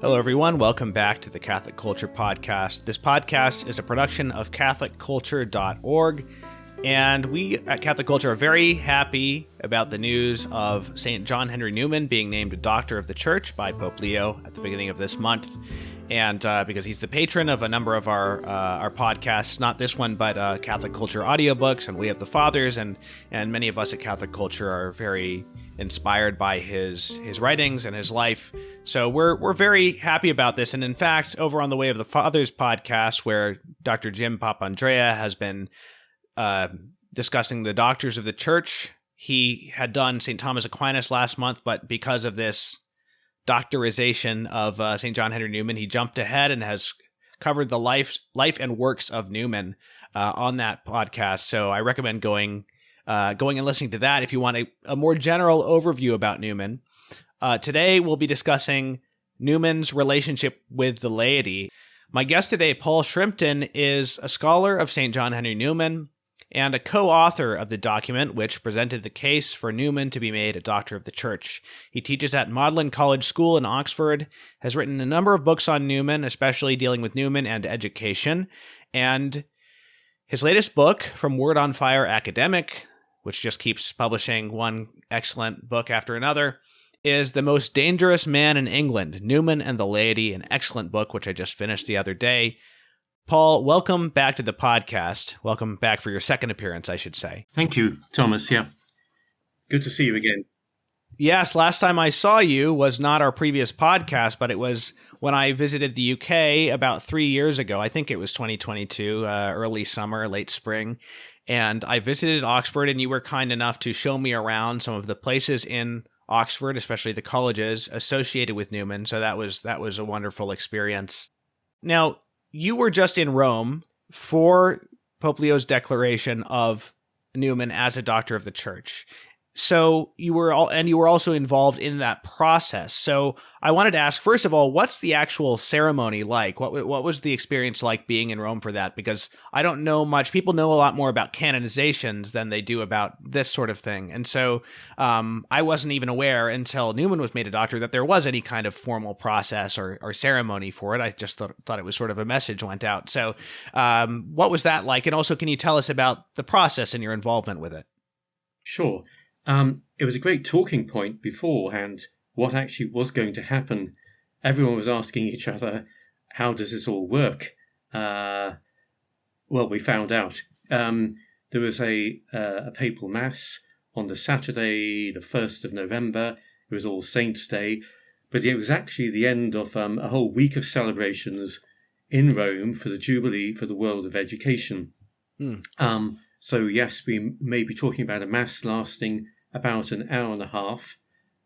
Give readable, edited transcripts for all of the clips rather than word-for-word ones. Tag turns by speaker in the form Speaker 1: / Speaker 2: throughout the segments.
Speaker 1: Hello, everyone. Welcome back to the Catholic Culture Podcast. This podcast is a production of CatholicCulture.org, and we at Catholic Culture are very happy about the news of St. John Henry Newman being named a Doctor of the Church by Pope Leo at the beginning of this month. And because he's the patron of a number of our podcasts, not this one, but Catholic Culture audiobooks and We Have the Fathers, and many of us at Catholic Culture are very inspired by his writings and his life. So we're very happy about this. And in fact, over on the Way of the Fathers podcast, where Dr. Jim Papandrea has been discussing the doctors of the church, he had done St. Thomas Aquinas last month, but because of this doctorization of St. John Henry Newman, he jumped ahead and has covered the life and works of Newman on that podcast. So I recommend going and listening to that if you want a more general overview about Newman. Today we'll be discussing Newman's relationship with the laity. My guest today, Paul Shrimpton, is a scholar of St. John Henry Newman and a co-author of the document which presented the case for Newman to be made a Doctor of the Church. He teaches at Magdalen College School in Oxford, has written a number of books on Newman, especially dealing with Newman and education, and his latest book, From Word on Fire Academic, which just keeps publishing one excellent book after another, is The Most Dangerous Man in England, Newman and the Laity, an excellent book which I just finished the other day. Paul, welcome back to the podcast. Welcome back for your second appearance, I should say.
Speaker 2: Thank you, Thomas. Yeah. Good to see you again.
Speaker 1: Yes, last time I saw you was not our previous podcast, but it was when I visited the UK about 3 years ago. I think it was 2022, early summer, late spring. And I visited Oxford, and you were kind enough to show me around some of the places in Oxford, especially the colleges associated with Newman. So that was a wonderful experience. Now, you were just in Rome for Pope Leo's declaration of Newman as a Doctor of the Church. So you were also involved in that process. So I wanted to ask, first of all, what's the actual ceremony like? What was the experience like being in Rome for that? Because I don't know much. People know a lot more about canonizations than they do about this sort of thing. And so I wasn't even aware until Newman was made a doctor that there was any kind of formal process or ceremony for it. I just thought it was sort of a message went out. So what was that like? And also, can you tell us about the process and your involvement with it?
Speaker 2: Sure. It was a great talking point beforehand, what actually was going to happen. Everyone was asking each other, how does this all work? Well, we found out. There was a papal mass on the Saturday, the 1st of November. It was All Saints' Day. But it was actually the end of a whole week of celebrations in Rome for the Jubilee for the world of education. So yes, we may be talking about a mass lasting about an hour and a half.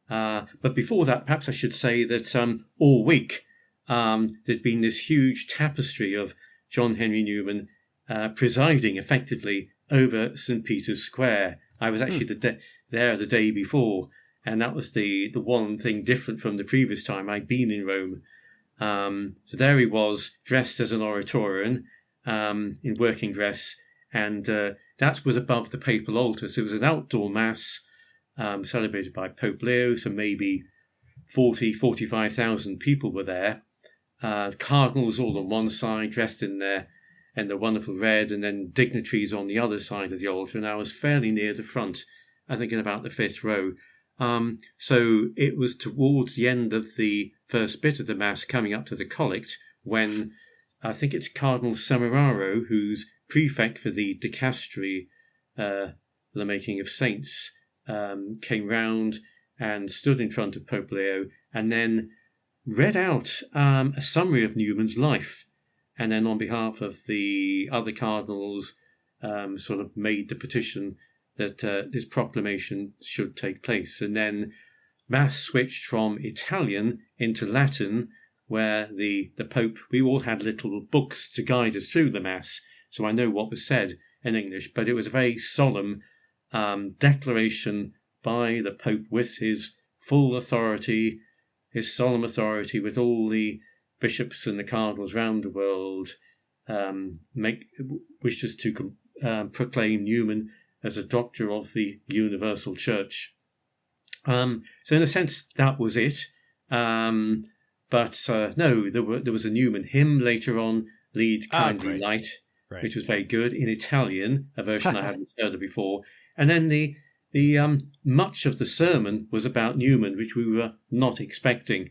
Speaker 2: But before that, perhaps I should say that all week there'd been this huge tapestry of John Henry Newman presiding effectively over St. Peter's Square. I was actually there the day before, and that was the one thing different from the previous time I'd been in Rome. So there he was, dressed as an Oratorian, in working dress, and that was above the papal altar. So it was an outdoor mass celebrated by Pope Leo, so maybe 45,000 people were there. Cardinals all on one side, dressed in the wonderful red, and then dignitaries on the other side of the altar. And I was fairly near the front, I think in about the 5th row. So it was towards the end of the first bit of the Mass, coming up to the Collect, when I think it's Cardinal Semeraro, who's prefect for the dicastery, the making of saints, came round and stood in front of Pope Leo and then read out a summary of Newman's life. And then on behalf of the other cardinals, sort of made the petition that this proclamation should take place. And then Mass switched from Italian into Latin, where the Pope, we all had little books to guide us through the Mass, so I know what was said in English, but it was a very solemn declaration by the Pope with his full authority, his solemn authority, with all the bishops and the cardinals round the world, wishes to proclaim Newman as a doctor of the universal church. So in a sense, that was it. But no, there was a Newman hymn later on, Lead Kindly
Speaker 1: great.
Speaker 2: Light,
Speaker 1: Right.
Speaker 2: which was very good in Italian, a version I hadn't heard of before. And then the much of the sermon was about Newman, which we were not expecting.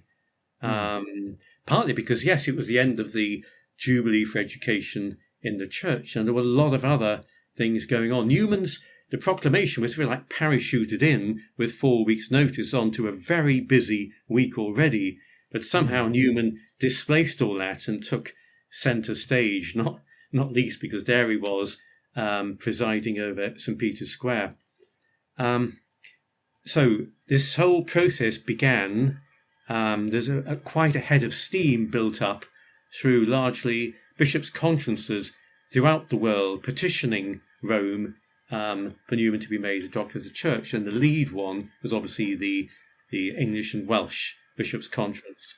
Speaker 2: Partly because, yes, it was the end of the Jubilee for Education in the church, and there were a lot of other things going on. The proclamation was really like parachuted in with 4 weeks' notice onto a very busy week already. But somehow Newman displaced all that and took centre stage, not least because there he was presiding over St. Peter's Square. So this whole process began. There's quite a head of steam built up through largely bishops' conferences throughout the world petitioning Rome for Newman to be made a doctor of the church. And the lead one was obviously the English and Welsh Bishops' Conference.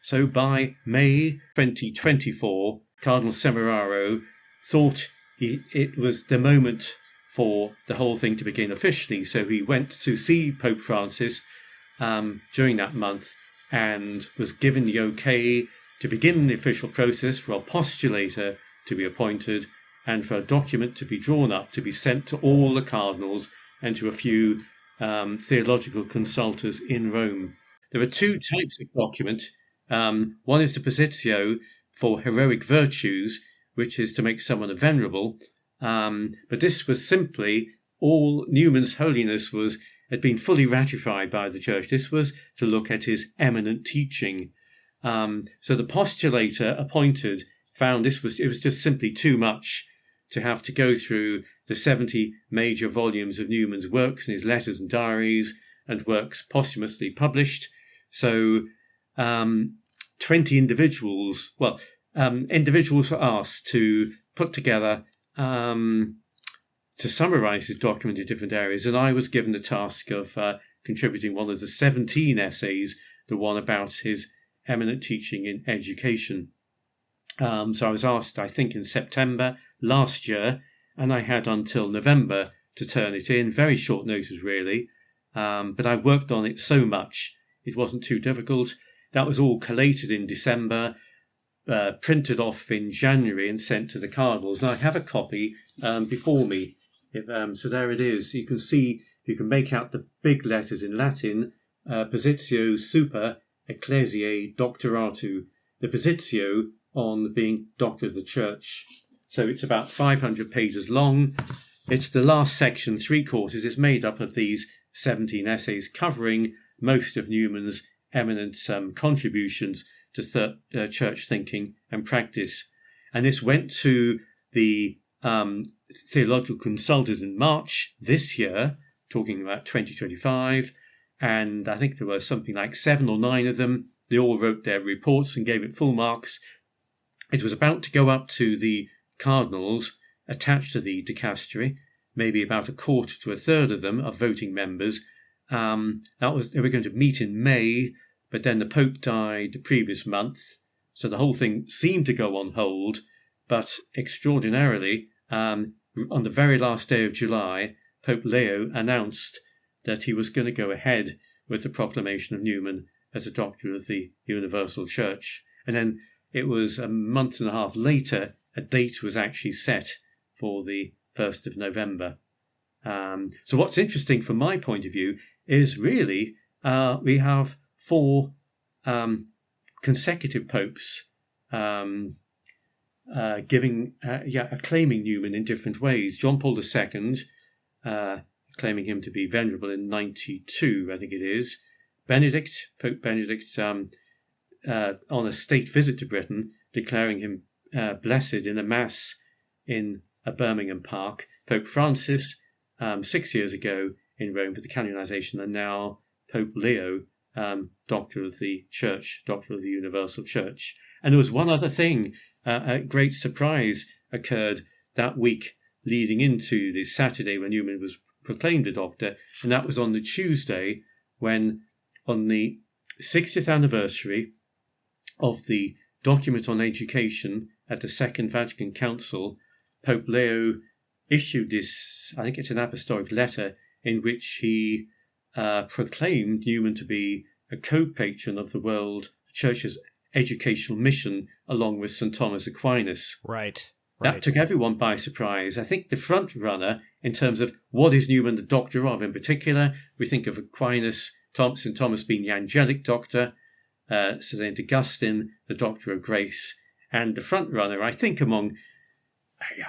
Speaker 2: So by May 2024, Cardinal Semeraro thought it was the moment for the whole thing to begin officially. So he went to see Pope Francis during that month and was given the okay to begin the official process for a postulator to be appointed and for a document to be drawn up to be sent to all the cardinals and to a few theological consultors in Rome. There are two types of document. One is the positio for heroic virtues, which is to make someone a venerable. But this was simply all Newman's holiness had been fully ratified by the church. This was to look at his eminent teaching. So the postulator appointed found it was just simply too much to have to go through the 70 major volumes of Newman's works and his letters and diaries and works posthumously published. So 20 individuals were asked to put together, to summarize his document in different areas. And I was given the task of contributing one of the 17 essays, the one about his eminent teaching in education. So I was asked, I think, in September last year, and I had until November to turn it in. Very short notice, really. But I worked on it so much, it wasn't too difficult. That was all collated in December, printed off in January and sent to the cardinals. And I have a copy before me. So there it is. You can see, you can make out the big letters in Latin, positio super ecclesiae doctoratu, the positio on being doctor of the church. So it's about 500 pages long. It's the last section, 3/4. It's made up of these 17 essays covering most of Newman's eminent contributions to church thinking and practice. And this went to the theological consultants in March this year, talking about 2025. And I think there were something like 7 or 9 of them. They all wrote their reports and gave it full marks. It was about to go up to the cardinals attached to the dicastery, maybe about 1/4 to 1/3 of them are voting members. They were going to meet in May, but then the Pope died the previous month, so the whole thing seemed to go on hold. But extraordinarily, on the very last day of July, Pope Leo announced that he was going to go ahead with the proclamation of Newman as a doctor of the Universal Church. And then it was a month and a half later, a date was actually set for the 1st of November. So what's interesting from my point of view is really we have 4 consecutive popes acclaiming Newman in different ways. John Paul II, claiming him to be venerable in 92, I think it is. Pope Benedict, on a state visit to Britain, declaring him blessed in a mass in a Birmingham park. Pope Francis, 6 years ago in Rome for the canonization, and now Pope Leo, Doctor of the Church, Doctor of the Universal Church. And there was one other thing, a great surprise occurred that week leading into the Saturday when Newman was proclaimed a doctor, and that was on the Tuesday when, on the 60th anniversary of the document on education at the Second Vatican Council, Pope Leo issued this, I think it's an apostolic letter, in which he proclaimed Newman to be a co-patron of the World church's educational mission along with St. Thomas Aquinas.
Speaker 1: Right.
Speaker 2: That took everyone by surprise. I think the front runner in terms of what is Newman the doctor of in particular, we think of Aquinas, St. Thomas being the angelic doctor, St. Augustine, the doctor of grace. And the front runner, I think, among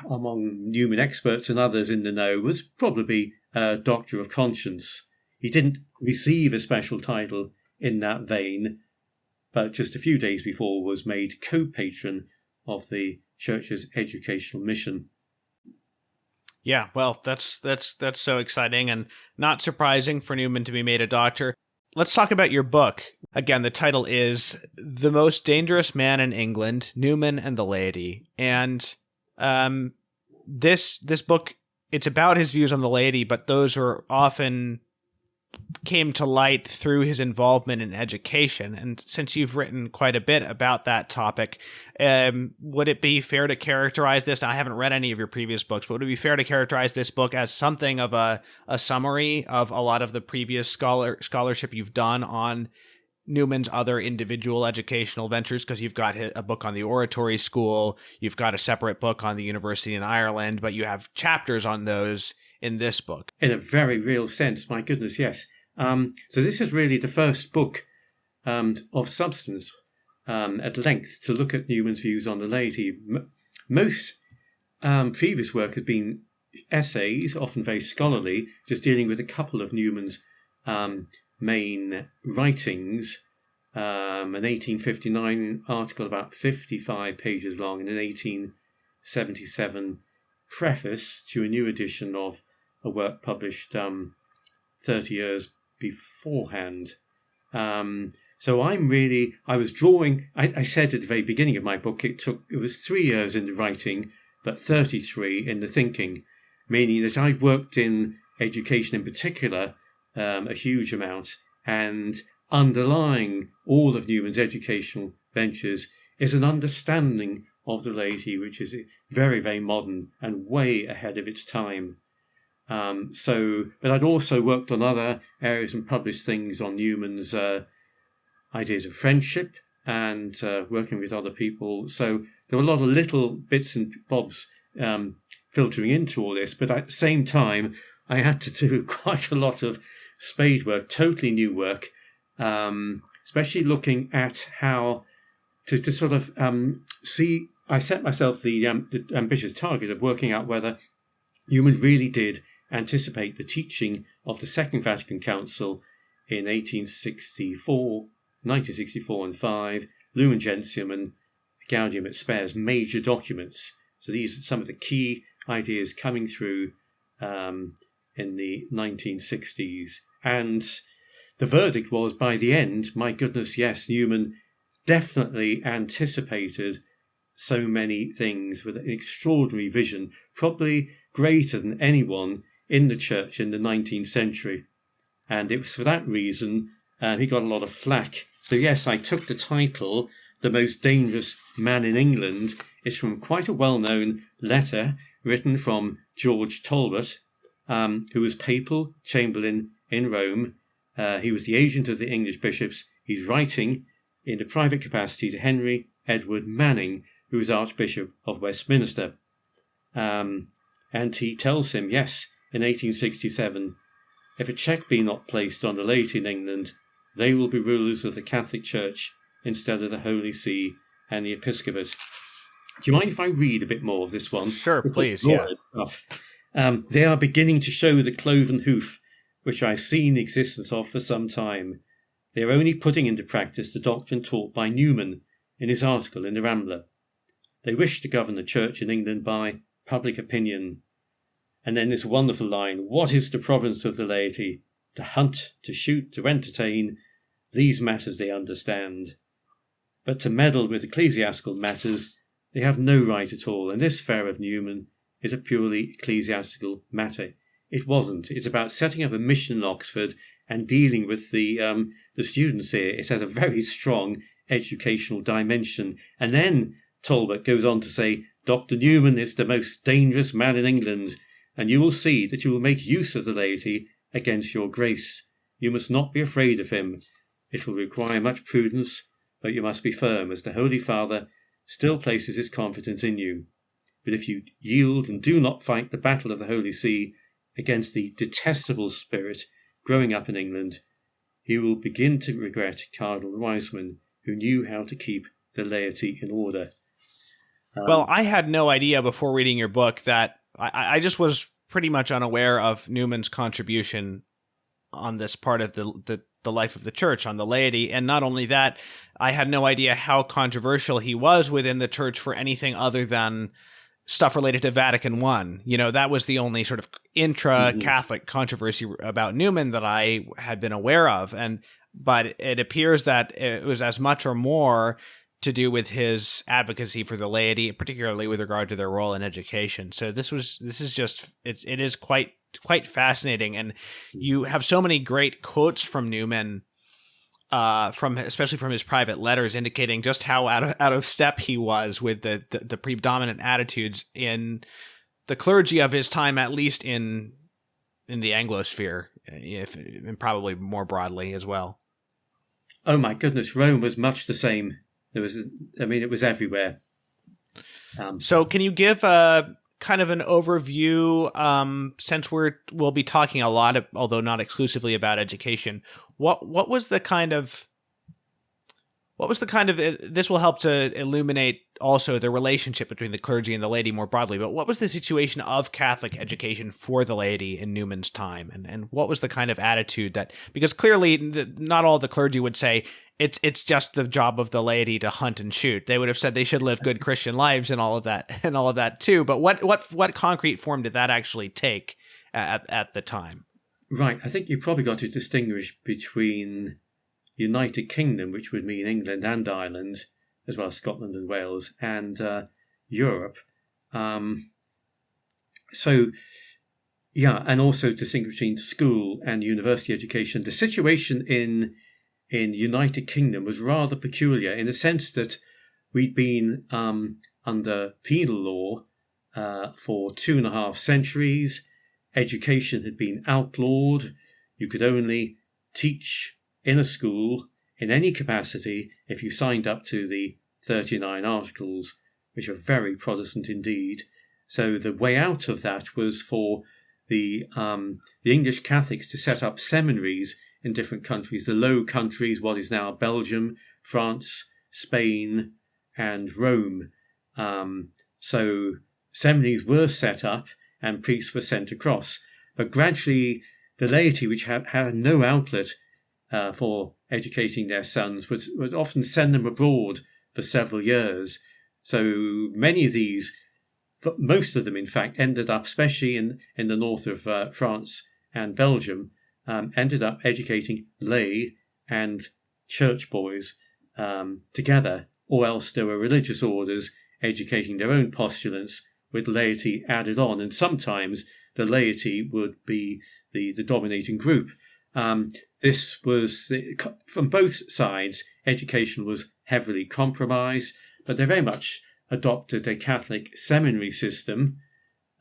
Speaker 2: Newman experts and others in the know, was probably doctor of conscience. He didn't receive a special title in that vein, but just a few days before was made co-patron of the Church's educational mission.
Speaker 1: Yeah, well, that's so exciting and not surprising for Newman to be made a doctor. Let's talk about your book. Again, the title is The Most Dangerous Man in England, Newman and the Laity. And this book, it's about his views on the laity, but those are often came to light through his involvement in education. And since you've written quite a bit about that topic, would it be fair to characterize this? I haven't read any of your previous books, but would it be fair to characterize this book as something of a summary of a lot of the previous scholarship you've done on Newman's other individual educational ventures? Because you've got a book on the Oratory School, you've got a separate book on the University in Ireland, but you have chapters on those in this book.
Speaker 2: In a very real sense, my goodness, yes. So this is really the first book of substance at length to look at Newman's views on the laity. Most previous work has been essays, often very scholarly, just dealing with a couple of Newman's main writings. An 1859 article about 55 pages long and an 1877 preface to a new edition of a work published 30 years beforehand. So I was drawing, I said at the very beginning of my book, it was 3 years in the writing, but 33 in the thinking, meaning that I worked in education in particular a huge amount, and underlying all of Newman's educational ventures is an understanding of the laity, which is very, very modern and way ahead of its time. But I'd also worked on other areas and published things on Newman's ideas of friendship and working with other people. So there were a lot of little bits and bobs filtering into all this, but at the same time, I had to do quite a lot of spade work, totally new work, especially looking at how to sort of see. I set myself the ambitious target of working out whether Newman really did anticipate the teaching of the Second Vatican Council in 1964 and 5, Lumen Gentium and Gaudium et Spes, major documents. So these are some of the key ideas coming through in the 1960s. And the verdict was, by the end, my goodness, yes, Newman definitely anticipated so many things with an extraordinary vision, probably greater than anyone in the church in the 19th century. And it was for that reason he got a lot of flack. So yes, I took the title, The Most Dangerous Man in England. It's from quite a well-known letter written from George Talbot, who was papal chamberlain in Rome. He was the agent of the English bishops. He's writing in a private capacity to Henry Edward Manning, who was Archbishop of Westminster. And he tells him, yes, in 1867, if a check be not placed on the laity in England, they will be rulers of the Catholic Church instead of the Holy See and the Episcopate. Do you mind if I read a bit more of this one?
Speaker 1: Sure, please, yeah.
Speaker 2: They are beginning to show the cloven hoof, which I've seen existence of for some time. They are only putting into practice the doctrine taught by Newman in his article in the Rambler. They wish to govern the Church in England by public opinion. And then this wonderful line, what is the province of the laity? To hunt, to shoot, to entertain, these matters they understand. But to meddle with ecclesiastical matters, they have no right at all, and this affair of Newman is a purely ecclesiastical matter. It wasn't. It's about setting up a mission in Oxford and dealing with the students here. It has a very strong educational dimension. And then Talbot goes on to say, Dr. Newman is the most dangerous man in England, and you will see that you will make use of the laity against your grace. You must not be afraid of him. It will require much prudence, but you must be firm, as the Holy Father still places his confidence in you. But if you yield and do not fight the battle of the Holy See against the detestable spirit growing up in England, he will begin to regret Cardinal Wiseman, who knew how to keep the laity in order.
Speaker 1: Well, I had no idea before reading your book that I just was pretty much unaware of Newman's contribution on this part of the life of the church, on the laity. And not only that, I had no idea how controversial he was within the church for anything other than stuff related to Vatican I. You know, that was the only sort of intra-Catholic controversy about Newman that I had been aware of. But it appears that it was as much or more to do with his advocacy for the laity, particularly with regard to their role in education. So it is quite fascinating. And you have so many great quotes from Newman, especially from his private letters, indicating just how out of step he was with the predominant attitudes in the clergy of his time, at least in the Anglosphere, and probably more broadly as well.
Speaker 2: Oh my goodness, Rome was much the same. It was everywhere.
Speaker 1: So can you give kind of an overview, since we'll be talking a lot, although not exclusively, about education? What was the kind of this will help to illuminate also the relationship between the clergy and the laity more broadly, but what was the situation of Catholic education for the laity in Newman's time? And what was the kind of attitude because clearly not all the clergy would say it's just the job of the laity to hunt and shoot. They would have said they should live good Christian lives and all of that too. But what concrete form did that actually take at the time?
Speaker 2: Right. I think you probably got to distinguish between United Kingdom, which would mean England and Ireland, as well as Scotland and Wales, and Europe. And also distinguish between school and university education. The situation in United Kingdom was rather peculiar in the sense that we'd been under penal law for 2.5 centuries. Education had been outlawed. You could only teach in a school in any capacity if you signed up to the 39 Articles, which are very Protestant indeed. So the way out of that was for the English Catholics to set up seminaries in different countries, the Low Countries, what is now Belgium, France, Spain, and Rome. So seminaries were set up and priests were sent across. But gradually the laity, which had no outlet for educating their sons, would often send them abroad for several years. So many of these, most of them in fact, ended up, especially in the north of France and Belgium, ended up educating lay and church boys together, or else there were religious orders educating their own postulants with laity added on, and sometimes the laity would be the dominating group. This was, from both sides, education was heavily compromised, but they very much adopted a Catholic seminary system.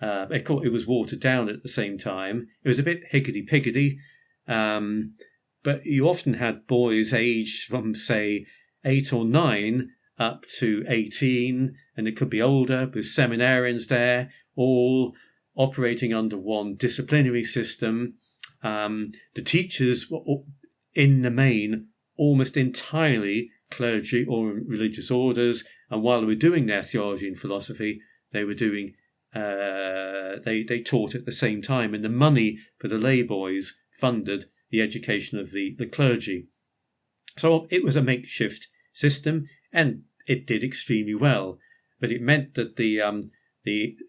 Speaker 2: It was watered down at the same time. It was a bit higgity-piggity, but you often had boys aged from, say, 8 or 9 up to 18, and it could be older, with seminarians there, all operating under one disciplinary system. The teachers were, in the main, almost entirely clergy or religious orders, and while they were doing their theology and philosophy, they were doing they taught at the same time, and the money for the lay boys funded the education of the clergy. So it was a makeshift system, and it did extremely well, but it meant that the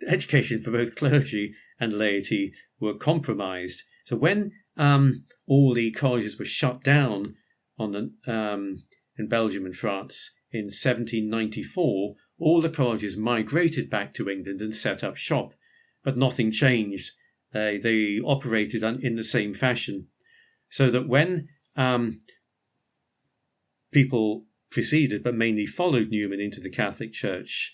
Speaker 2: education for both clergy and laity were compromised. So when all the colleges were shut down in Belgium and France in 1794, all the colleges migrated back to England and set up shop, but nothing changed. They operated in the same fashion, so that when people preceded but mainly followed Newman into the Catholic Church,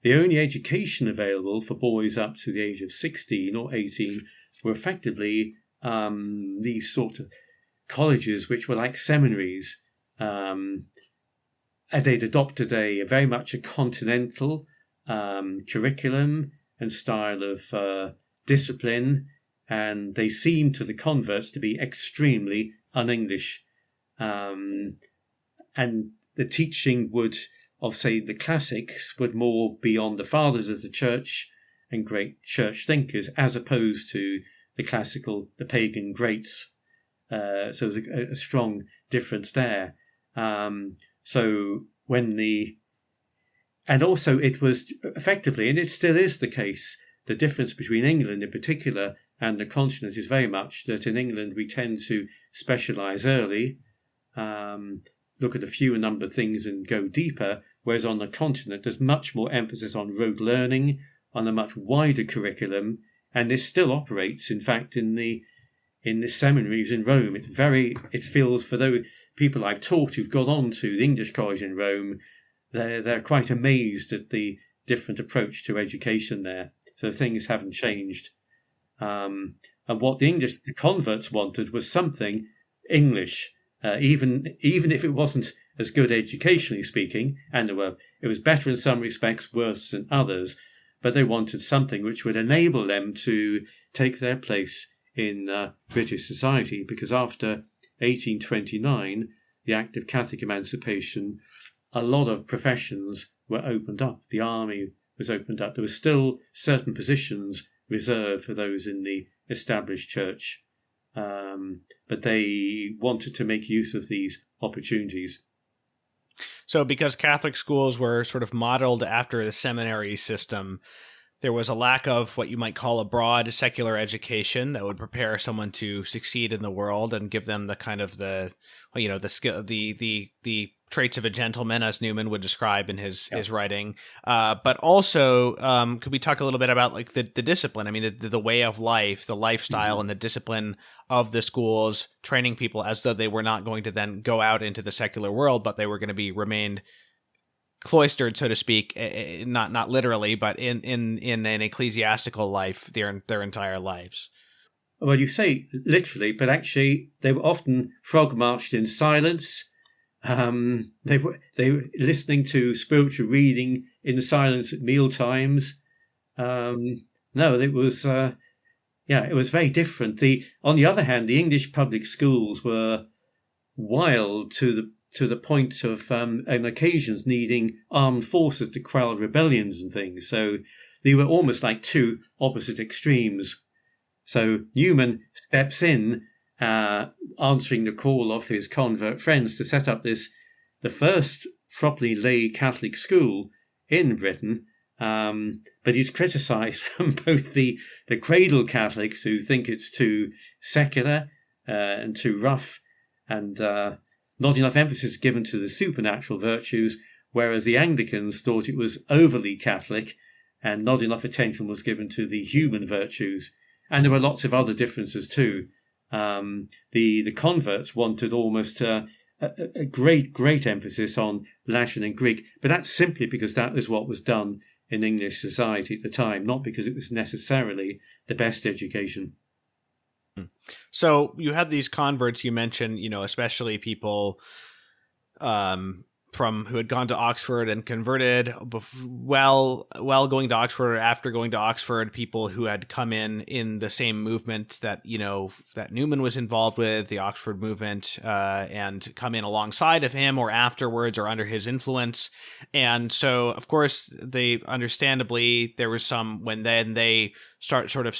Speaker 2: the only education available for boys up to the age of 16 or 18 were effectively these sort of colleges which were like seminaries. they'd adopted a very much a continental curriculum and style of discipline, and they seemed to the converts to be extremely un-English. And the teaching of, say, the classics would more be on the fathers of the church and great church thinkers, as opposed to the pagan greats. So there's a strong difference there. And also it was effectively, and it still is the case, the difference between England in particular and the continent is very much that in England we tend to specialise early, look at a fewer number of things and go deeper, whereas on the continent there's much more emphasis on rote learning, on a much wider curriculum, and this still operates, in fact, in the seminaries in Rome. It feels, for those people I've talked who've gone on to the English college in Rome, they're quite amazed at the different approach to education there. So things haven't changed. And what the converts wanted was something English, even if it wasn't as good educationally speaking, and it was better in some respects, worse in others, but they wanted something which would enable them to take their place in British society, because after 1829, the Act of Catholic Emancipation, a lot of professions were opened up. The army was opened up. There were still certain positions reserved for those in the established church, but they wanted to make use of these opportunities.
Speaker 1: So because Catholic schools were sort of modeled after the seminary system, there was a lack of what you might call a broad secular education that would prepare someone to succeed in the world and give them the kind of the skill, the traits of a gentleman, as Newman would describe in his writing. But also, could we talk a little bit about like the discipline? I mean, the way of life, the lifestyle, and the discipline of the schools, training people as though they were not going to then go out into the secular world, but they were going to remained cloistered, so to speak, not literally, but in an ecclesiastical life their entire lives.
Speaker 2: Well, you say literally, but actually they were often frog marched in silence. They were listening to spiritual reading in silence at meal times. It was very different. On the other hand, the English public schools were wild to the point of on occasions needing armed forces to quell rebellions and things. So they were almost like two opposite extremes. So Newman steps in, answering the call of his convert friends to set up the first properly lay Catholic school in Britain. But he's criticised from both the cradle Catholics, who think it's too secular and too rough, and not enough emphasis given to the supernatural virtues, whereas the Anglicans thought it was overly Catholic and not enough attention was given to the human virtues. And there were lots of other differences too. The converts wanted almost a great emphasis on Latin and Greek, but that's simply because that was what was done in English society at the time, not because it was necessarily the best education.
Speaker 1: So you had these converts you mentioned, especially people from who had gone to Oxford and converted while going to Oxford or after going to Oxford, people who had come in the same movement that that Newman was involved with, the Oxford movement, and come in alongside of him or afterwards or under his influence. And so, of course, there was some when then they start sort of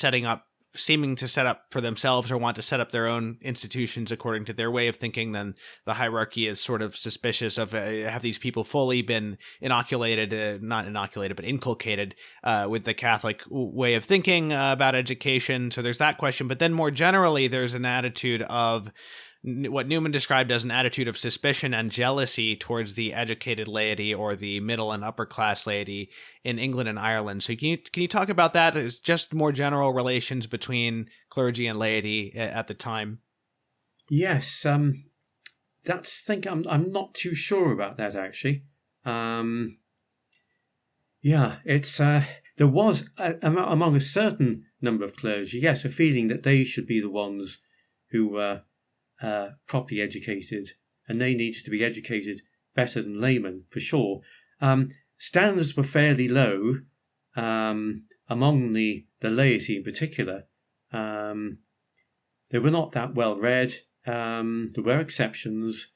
Speaker 1: seeming to set up for themselves or want to set up their own institutions according to their way of thinking, then the hierarchy is sort of suspicious of have these people fully been inculcated with the Catholic way of thinking about education. So there's that question. But then more generally, there's an attitude of what Newman described as an attitude of suspicion and jealousy towards the educated laity or the middle and upper class laity in England and Ireland. So can you talk about that as just more general relations between clergy and laity at the time?
Speaker 2: Yes, I'm not too sure about that actually. There was among a certain number of clergy, yes, a feeling that they should be the ones who were properly educated, and they needed to be educated better than laymen, for sure. Standards were fairly low among the laity in particular. They were not that well read. There were exceptions.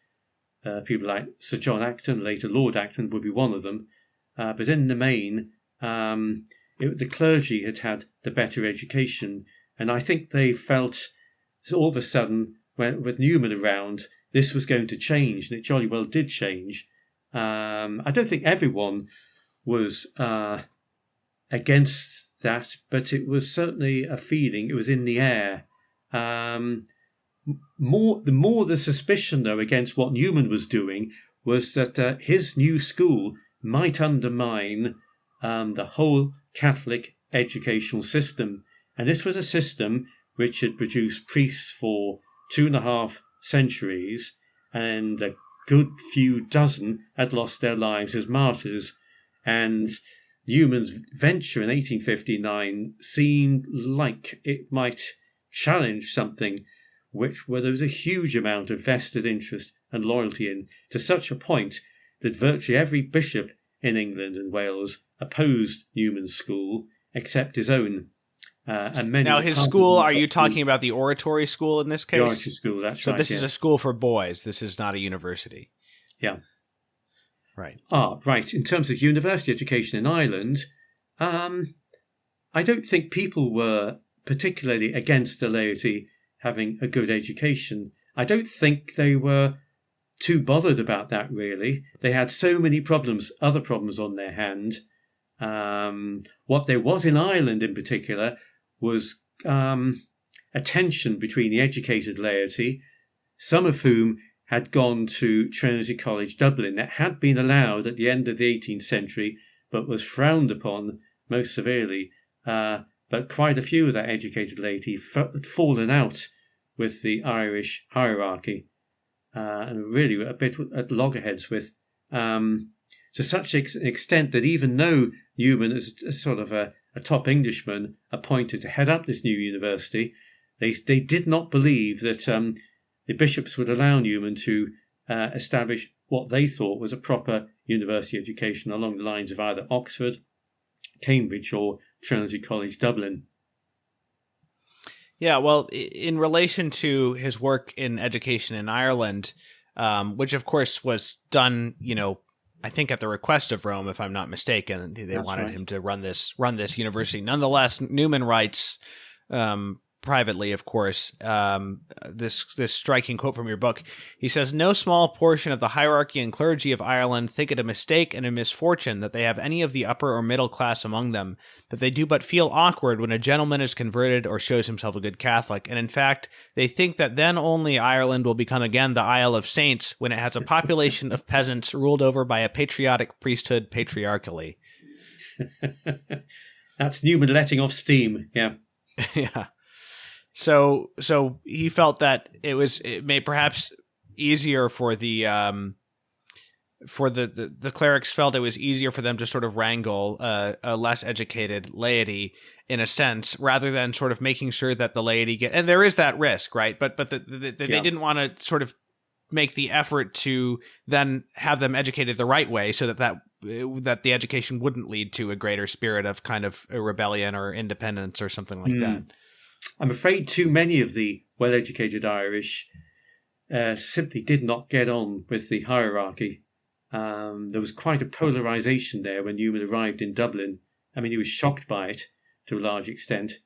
Speaker 2: People like Sir John Acton, later Lord Acton, would be one of them. But in the main, the clergy had the better education. And I think they felt all of a sudden, with Newman around, this was going to change. And it jolly well did change. I don't think everyone was against that, but it was certainly a feeling. It was in the air. The more the suspicion, though, against what Newman was doing was that his new school might undermine the whole Catholic educational system. And this was a system which had produced priests for 2.5 centuries, and a good few dozen had lost their lives as martyrs. And Newman's venture in 1859 seemed like it might challenge something where there was a huge amount of vested interest and loyalty in, to such a point that virtually every bishop in England and Wales opposed Newman's school except his own. And many
Speaker 1: now, his school, are you talking about the oratory school in this case?
Speaker 2: The oratory school, that's right.
Speaker 1: So this is a school for boys. This is not a university.
Speaker 2: Yeah.
Speaker 1: Right.
Speaker 2: Right. In terms of university education in Ireland, I don't think people were particularly against the laity having a good education. I don't think they were too bothered about that, really. They had so many problems, other problems on their hand. What there was in Ireland in particular was a tension between the educated laity, some of whom had gone to Trinity College Dublin. That had been allowed at the end of the 18th century, but was frowned upon most severely. But quite a few of that educated laity had fallen out with the Irish hierarchy, and really were a bit at loggerheads with, to such an extent that even though Newman is sort of a top Englishman appointed to head up this new university, they did not believe that the bishops would allow Newman to establish what they thought was a proper university education along the lines of either Oxford, Cambridge, or Trinity College Dublin.
Speaker 1: Yeah, well, in relation to his work in education in Ireland, which of course was done, I think at the request of Rome, if I'm not mistaken, they wanted him to run this university. Nonetheless, Newman writes privately, of course, this striking quote from your book. He says, "No small portion of the hierarchy and clergy of Ireland think it a mistake and a misfortune that they have any of the upper or middle class among them, that they do but feel awkward when a gentleman is converted or shows himself a good Catholic, and in fact, they think that then only Ireland will become again the Isle of Saints when it has a population of peasants ruled over by a patriotic priesthood patriarchally."
Speaker 2: That's Newman letting off steam, yeah.
Speaker 1: Yeah. So he felt that it made perhaps easier for the clerics felt it was easier for them to sort of wrangle a less educated laity in a sense, rather than sort of making sure that the laity and there is that risk, right? But they didn't want to sort of make the effort to then have them educated the right way, so that the education wouldn't lead to a greater spirit of kind of a rebellion or independence or something like that.
Speaker 2: I'm afraid too many of the well-educated Irish simply did not get on with the hierarchy. There was quite a polarisation there when Newman arrived in Dublin. I mean, he was shocked by it to a large extent.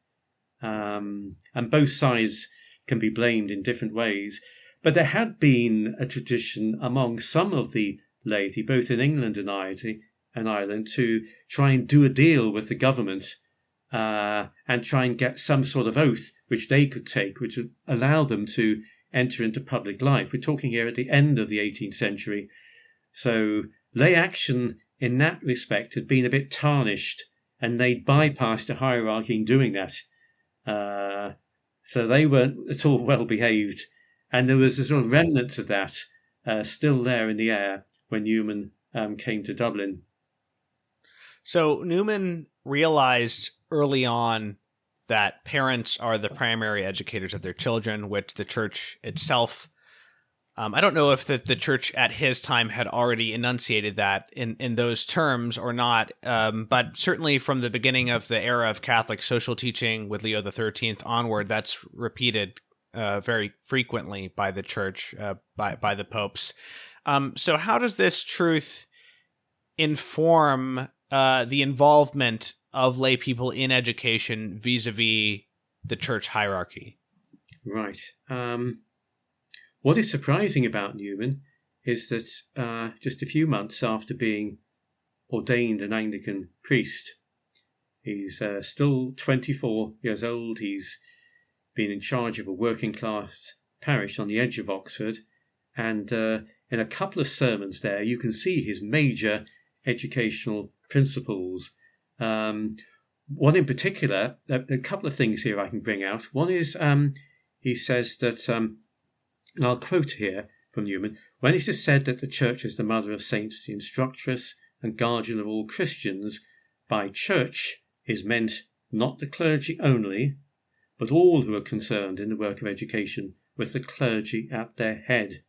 Speaker 2: And both sides can be blamed in different ways. But there had been a tradition among some of the laity, both in England and Ireland, to try and do a deal with the government and try and get some sort of oath which they could take, which would allow them to enter into public life. We're talking here at the end of the 18th century. So lay action in that respect had been a bit tarnished, and they'd bypassed the hierarchy in doing that. So they weren't at all well behaved. And there was a sort of remnants of that still there in the air when Newman came to Dublin.
Speaker 1: So Newman realized early on that parents are the primary educators of their children, which the church itself I don't know if the church at his time had already enunciated that in those terms or not, but certainly from the beginning of the era of Catholic social teaching with Leo XIII onward, that's repeated very frequently by the church, by the popes. So how does this truth inform the involvement of lay people in education vis-a-vis the church hierarchy?
Speaker 2: Right. What is surprising about Newman is that just a few months after being ordained an Anglican priest, he's still 24 years old. He's been in charge of a working class parish on the edge of Oxford, and in a couple of sermons there you can see his major educational principles. One in particular, a couple of things here I can bring out. One is he says that, and I'll quote here from Newman, when it is said that the Church is the mother of saints, the instructress and guardian of all Christians, by church is meant not the clergy only, but all who are concerned in the work of education, with the clergy at their head.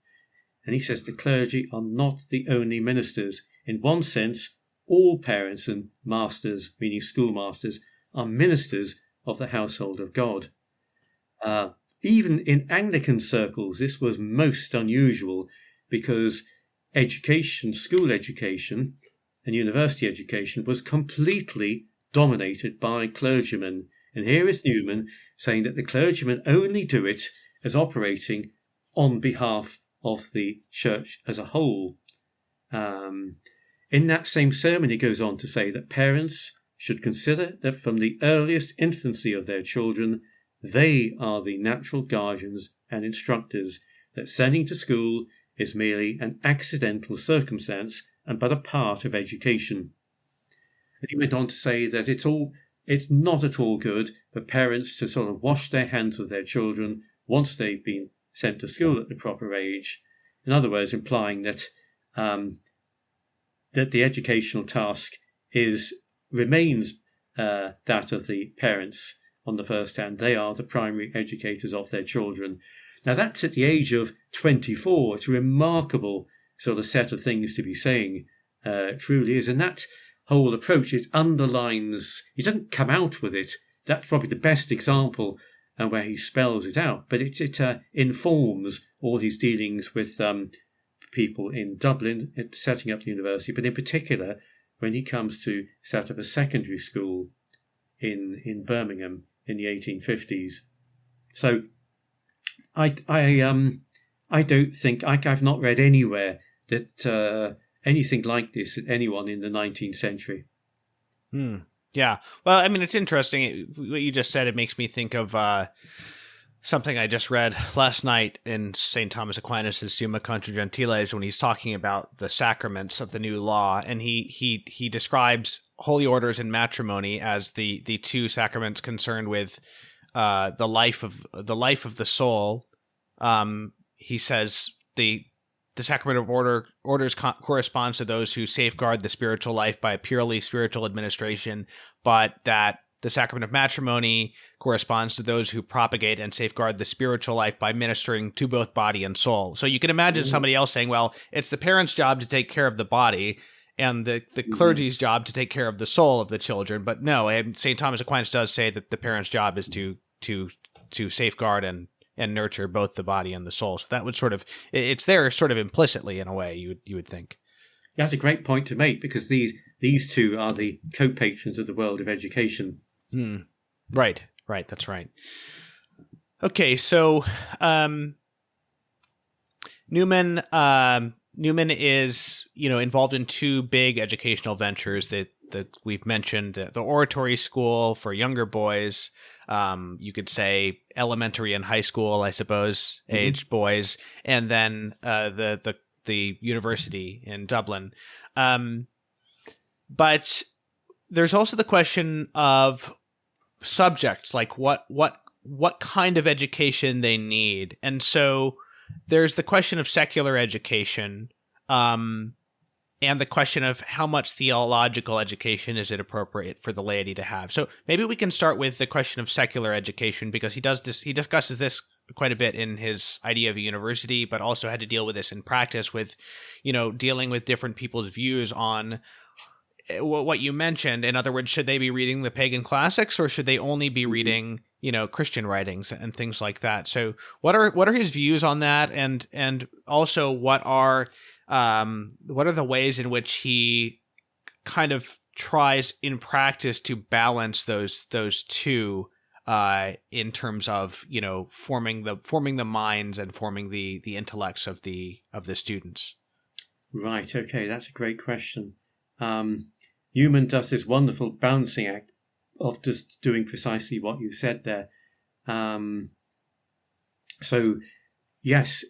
Speaker 2: And he says the clergy are not the only ministers. In one sense, all parents and masters, meaning schoolmasters, are ministers of the household of God. Even in Anglican circles, this was most unusual because education, school education and university education was completely dominated by clergymen. And here is Newman saying that the clergymen only do it as operating on behalf of the church as a whole. In that same sermon, he goes on to say that parents should consider that from the earliest infancy of their children, they are the natural guardians and instructors, that sending to school is merely an accidental circumstance and but a part of education. And he went on to say that it's not at all good for parents to sort of wash their hands of their children once they've been sent to school at the proper age. In other words, implying that that the educational task remains that of the parents. On the first hand, they are the primary educators of their children. Now that's at the age of 24. It's a remarkable sort of set of things to be saying, truly is. And that whole approach, it underlines, he doesn't come out with it. That's probably the best example where he spells it out, but it informs all his dealings with people in Dublin, setting up the university, but in particular when he comes to set up a secondary school in Birmingham in the 1850s. So I don't think, I've not read anywhere that anything like this at anyone in the 19th century.
Speaker 1: Yeah. Well, I mean, it's interesting. What you just said, it makes me think of something I just read last night in St. Thomas Aquinas' Summa Contra Gentiles, when he's talking about the sacraments of the new law, and he describes holy orders and matrimony as the two sacraments concerned with the life of the soul. He says the sacrament of orders corresponds to those who safeguard the spiritual life by a purely spiritual administration, but that the sacrament of matrimony corresponds to those who propagate and safeguard the spiritual life by ministering to both body and soul. So you can imagine somebody else saying, well, it's the parents' job to take care of the body and the clergy's job to take care of the soul of the children. But no, St. Thomas Aquinas does say that the parents' job is to safeguard and nurture both the body and the soul. So that would sort of, it's there sort of implicitly in a way, you would think.
Speaker 2: That's a great point to make, because these two are the co-patrons of the world of education.
Speaker 1: Right. That's right. Okay, so Newman is involved in two big educational ventures that we've mentioned: the oratory school for younger boys. You could say elementary and high school, I suppose, aged boys, and then the university in Dublin. But there's also the question of subjects, like what kind of education they need. And so there's the question of secular education, and the question of how much theological education is it appropriate for the laity to have. So maybe we can start with the question of secular education, because he discusses this quite a bit in his idea of a university, but also had to deal with this in practice with, dealing with different people's views on what you mentioned. In other words, should they be reading the pagan classics, or should they only be reading, Christian writings and things like that? So what are his views on that? And also what are the ways in which he kind of tries in practice to balance those two, in terms of forming the minds and forming the intellects of the students?
Speaker 2: Right. Okay, that's a great question. Newman does this wonderful balancing act of just doing precisely what you said there. So yes,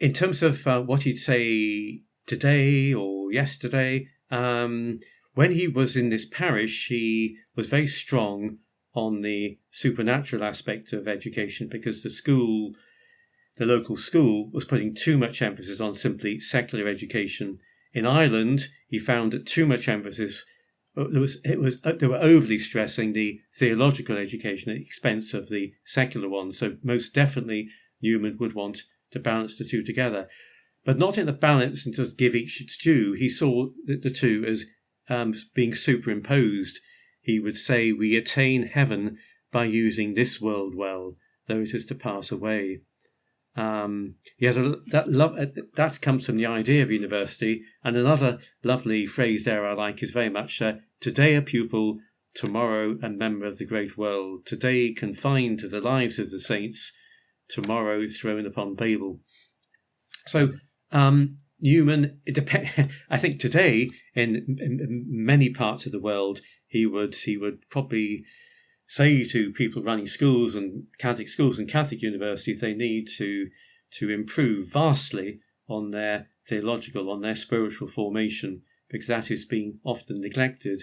Speaker 2: in terms of what he'd say today or yesterday, when he was in this parish, he was very strong on the supernatural aspect of education, because the local school was putting too much emphasis on simply secular education. In Ireland, he found that too much emphasis they were overly stressing the theological education at the expense of the secular one. So most definitely Newman would want to balance the two together, but not in the balance and just give each its due. He saw the two as being superimposed. He would say, we attain heaven by using this world well, though it is to pass away. He has that comes from the idea of university. And another lovely phrase there I like is very much, today a pupil, tomorrow a member of the great world. Today confined to the lives of the saints, tomorrow thrown upon Babel. So Newman, I think today in many parts of the world, he would probably say to people running schools and Catholic universities, they need to improve vastly on their theological, on their spiritual formation, because that is being often neglected.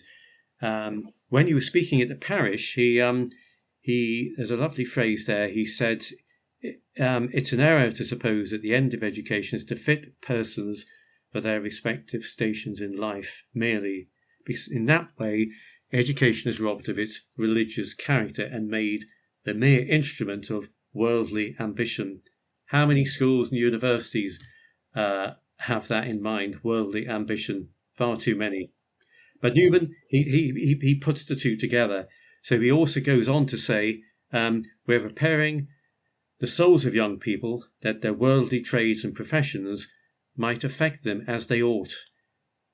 Speaker 2: When you were speaking at the parish, he there's a lovely phrase there. He said, it's an error to suppose that the end of education is to fit persons for their respective stations in life merely, because in that way education is robbed of its religious character and made the mere instrument of worldly ambition. How many schools and universities have that in mind, worldly ambition? Far too many. But Newman, he puts the two together. So he also goes on to say, we're preparing the souls of young people that their worldly trades and professions might affect them as they ought,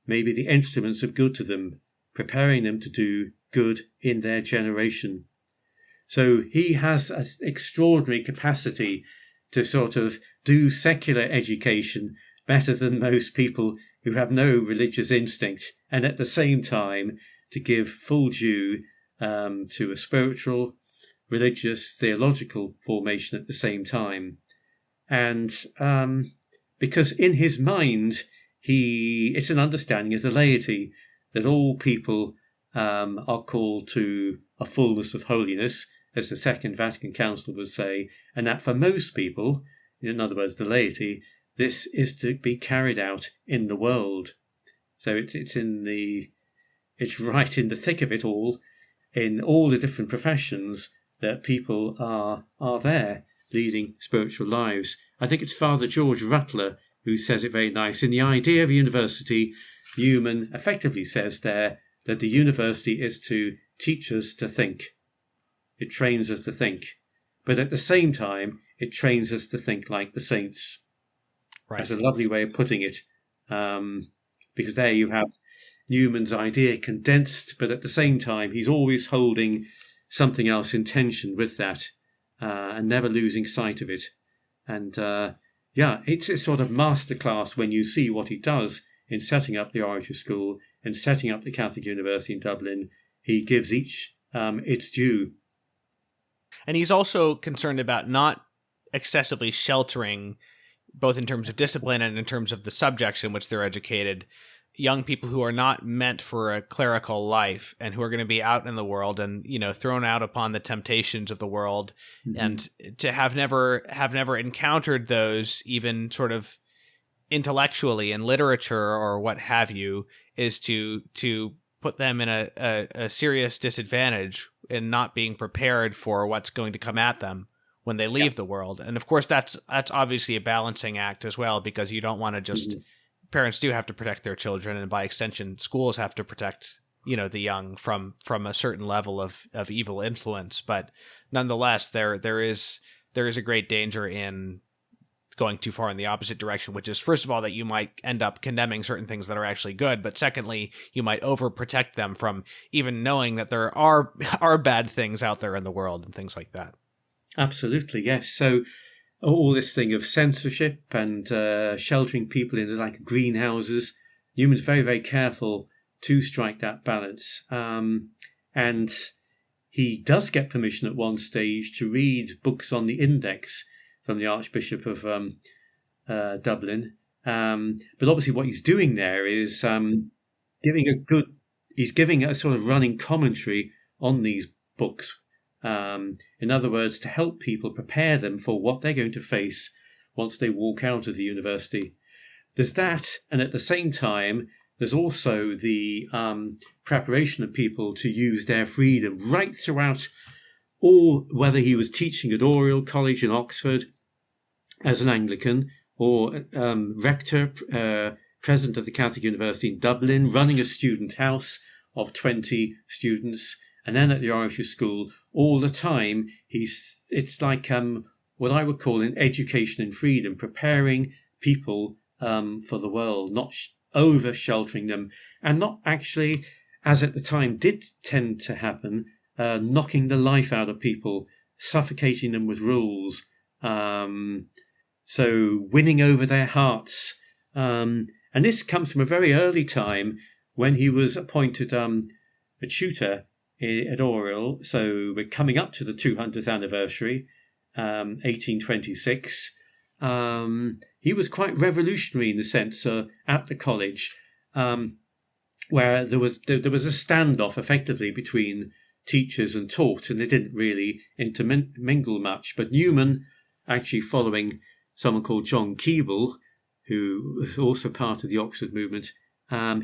Speaker 2: may be the instruments of good to them, preparing them to do good in their generation. So he has an extraordinary capacity to sort of do secular education better than most people who have no religious instinct, and at the same time to give full due to a spiritual, religious, theological formation at the same time. And because in his mind, it's an understanding of the laity that all people are called to a fullness of holiness, as the Second Vatican Council would say, and that for most people, in other words, the laity, this is to be carried out in the world. So it's right in the thick of it all, in all the different professions, that people are there leading spiritual lives. I think it's Father George Rutler who says it very nice. In the idea of a university, Newman effectively says there that the university is to teach us to think. It trains us to think. But at the same time, it trains us to think like the saints. Right. That's a lovely way of putting it. Because there you have Newman's idea condensed, but at the same time, he's always holding something else in tension with that, and never losing sight of it. And it's a sort of masterclass when you see what he does in setting up the Oratory School and setting up the Catholic University in Dublin. He gives each its due.
Speaker 1: And he's also concerned about not excessively sheltering, both in terms of discipline and in terms of the subjects in which they're educated, young people who are not meant for a clerical life and who are going to be out in the world and, thrown out upon the temptations of the world, and to have never encountered those, even sort of intellectually in literature or what have you, is to put them in a serious disadvantage and not being prepared for what's going to come at them when they leave the world. And of course, that's obviously a balancing act as well, because you don't want to just parents do have to protect their children, and by extension, schools have to protect the young from a certain level of evil influence. But nonetheless, there is a great danger in going too far in the opposite direction, which is, first of all, that you might end up condemning certain things that are actually good, but secondly, you might overprotect them from even knowing that there are bad things out there in the world and things like that.
Speaker 2: Absolutely, yes. So all this thing of censorship and sheltering people in like greenhouses, Newman's very, very careful to strike that balance. And he does get permission at one stage to read books on the index from the Archbishop of Dublin. But obviously what he's doing there is he's giving a sort of running commentary on these books. In other words, to help people prepare them for what they're going to face once they walk out of the university. There's that, and at the same time, there's also the preparation of people to use their freedom right throughout all, whether he was teaching at Oriel College in Oxford as an Anglican, or rector, president of the Catholic University in Dublin, running a student house of 20 students, and then at the Oratory School, all the time, it's like what I would call an education in freedom, preparing people for the world, not over-sheltering them, and not actually, as at the time did tend to happen, knocking the life out of people, suffocating them with rules, so winning over their hearts. And this comes from a very early time when he was appointed a tutor at Oriel. So we're coming up to the 200th anniversary, 1826. He was quite revolutionary in the sense at the college, where there was a standoff effectively between teachers and taught, and they didn't really intermingle much. But Newman, actually following someone called John Keble, who was also part of the Oxford movement,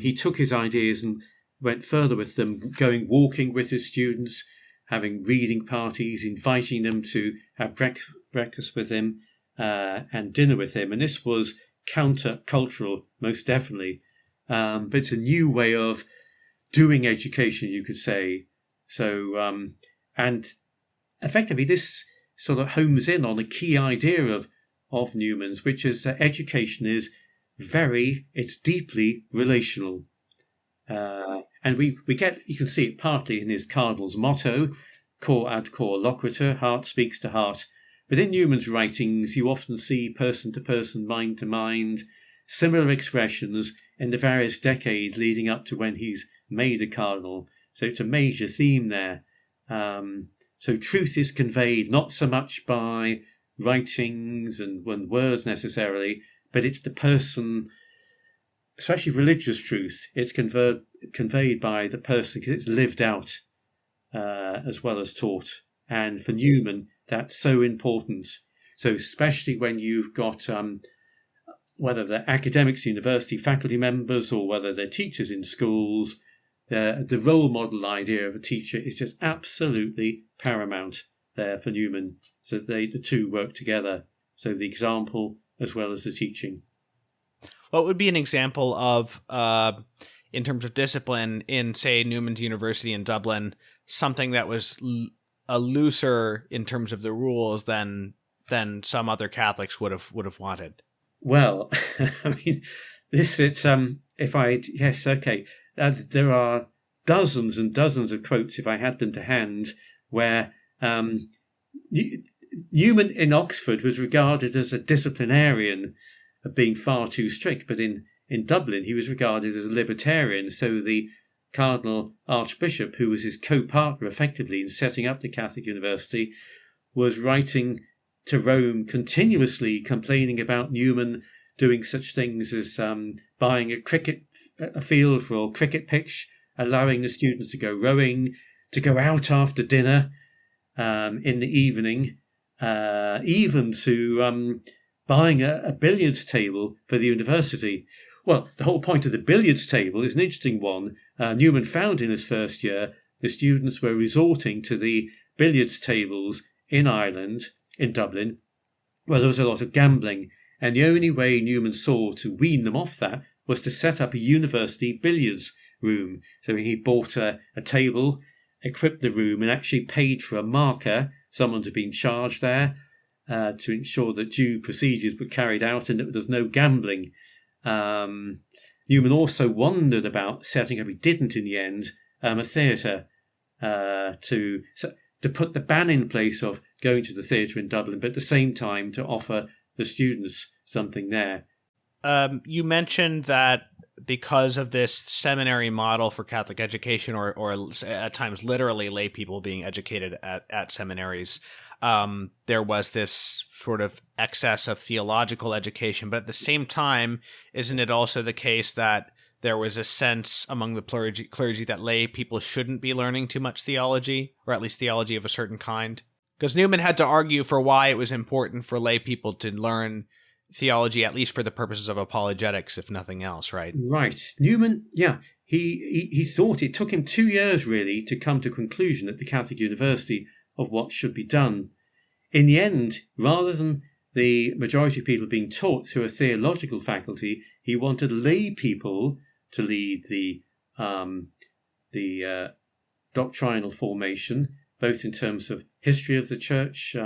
Speaker 2: he took his ideas and went further with them, walking with his students, having reading parties, inviting them to have breakfast with him and dinner with him. And this was counter-cultural, most definitely. But it's a new way of doing education, you could say. So, and effectively this sort of homes in on a key idea of Newman's, which is that education is it's deeply relational. And you can see it partly in his cardinal's motto, cor ad cor loquitur, heart speaks to heart. But in Newman's writings, you often see person to person, mind to mind, similar expressions in the various decades leading up to when he's made a cardinal. So it's a major theme there. So truth is conveyed not so much by writings and words necessarily, but it's the person, especially religious truth. It's conveyed by the person because it's lived out as well as taught. And for Newman, that's so important. So especially when you've got, whether they're academics, university faculty members, or whether they're teachers in schools, the role model idea of a teacher is just absolutely paramount there for Newman. So the two work together. So the example as well as the teaching.
Speaker 1: What would be an example of, in terms of discipline, in, say, Newman's University in Dublin, something that was a looser in terms of the rules than some other Catholics would have wanted?
Speaker 2: Well, I mean, there are dozens and dozens of quotes, if I had them to hand, where Newman in Oxford was regarded as a disciplinarian, of being far too strict, but in Dublin he was regarded as a libertarian. So the Cardinal Archbishop, who was his co-partner effectively in setting up the Catholic University, was writing to Rome continuously complaining about Newman doing such things as buying a field for a cricket pitch, allowing the students to go rowing, to go out after dinner in the evening, even to buying a billiards table for the university. Well, the whole point of the billiards table is an interesting one. Newman found in his first year the students were resorting to the billiards tables in Ireland, in Dublin, where there was a lot of gambling. And the only way Newman saw to wean them off that was to set up a university billiards room. So he bought a table, equipped the room, and actually paid for a marker. Someone had been charged there to ensure that due procedures were carried out and that there was no gambling. Newman also wondered about setting up, he didn't in the end, a theatre to put the ban in place of going to the theatre in Dublin, but at the same time to offer the students something there.
Speaker 1: You mentioned that because of this seminary model for Catholic education, or at times literally lay people being educated at seminaries, there was this sort of excess of theological education. But at the same time, isn't it also the case that there was a sense among the clergy that lay people shouldn't be learning too much theology, or at least theology of a certain kind? Because Newman had to argue for why it was important for lay people to learn theology, at least for the purposes of apologetics, if nothing else, right?
Speaker 2: Right. Newman, yeah, he thought it took him 2 years, really, to come to conclusion at the Catholic University of what should be done. In the end, rather than the majority of people being taught through a theological faculty, he wanted lay people to lead the doctrinal formation, both in terms of history of the church,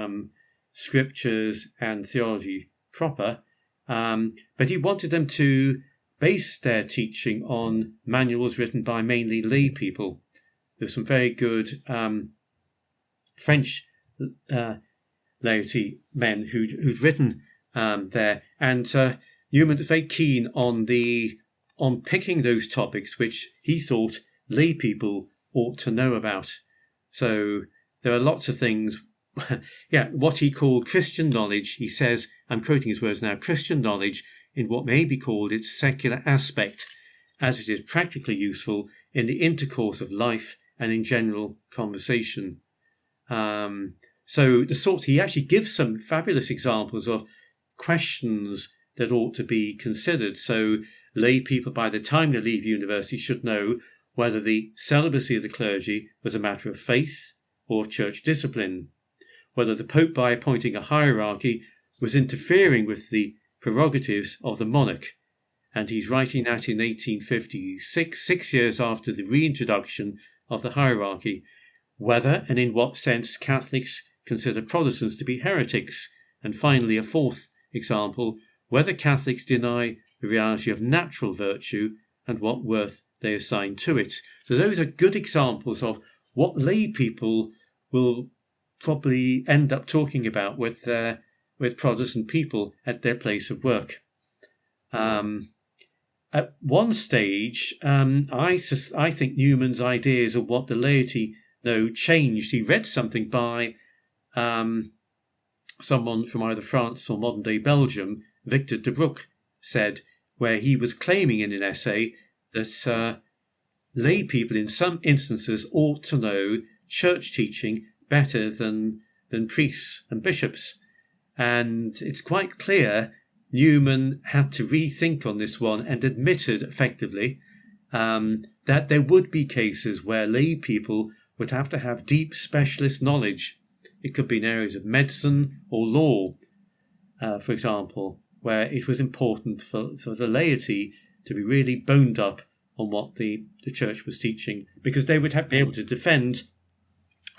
Speaker 2: scriptures, and theology proper. But he wanted them to base their teaching on manuals written by mainly lay people. There's some very good French laity men who'd written there, and Newman was very keen on picking those topics which he thought lay people ought to know about. So there are lots of things, what he called Christian knowledge. He says, I'm quoting his words now, Christian knowledge in what may be called its secular aspect, as it is practically useful in the intercourse of life and in general conversation. So he actually gives some fabulous examples of questions that ought to be considered. So lay people, by the time they leave university, should know whether the celibacy of the clergy was a matter of faith or of church discipline, whether the Pope, by appointing a hierarchy, was interfering with the prerogatives of the monarch. And he's writing that in 1856, 6 years after the reintroduction of the hierarchy. Whether and in what sense Catholics consider Protestants to be heretics. And finally, a fourth example, whether Catholics deny the reality of natural virtue and what worth they assign to it. So those are good examples of what lay people will probably end up talking about with Protestant people at their place of work. At one stage, I think Newman's ideas of what the laity know changed. He read something by someone from either France or modern-day Belgium, Victor de Broek, said, where he was claiming in an essay that lay people in some instances ought to know church teaching better than priests and bishops. And it's quite clear Newman had to rethink on this one and admitted effectively that there would be cases where lay people would have to have deep specialist knowledge. It could be in areas of medicine or law, for example, where it was important for the laity to be really boned up on what the church was teaching, because they would be able to defend.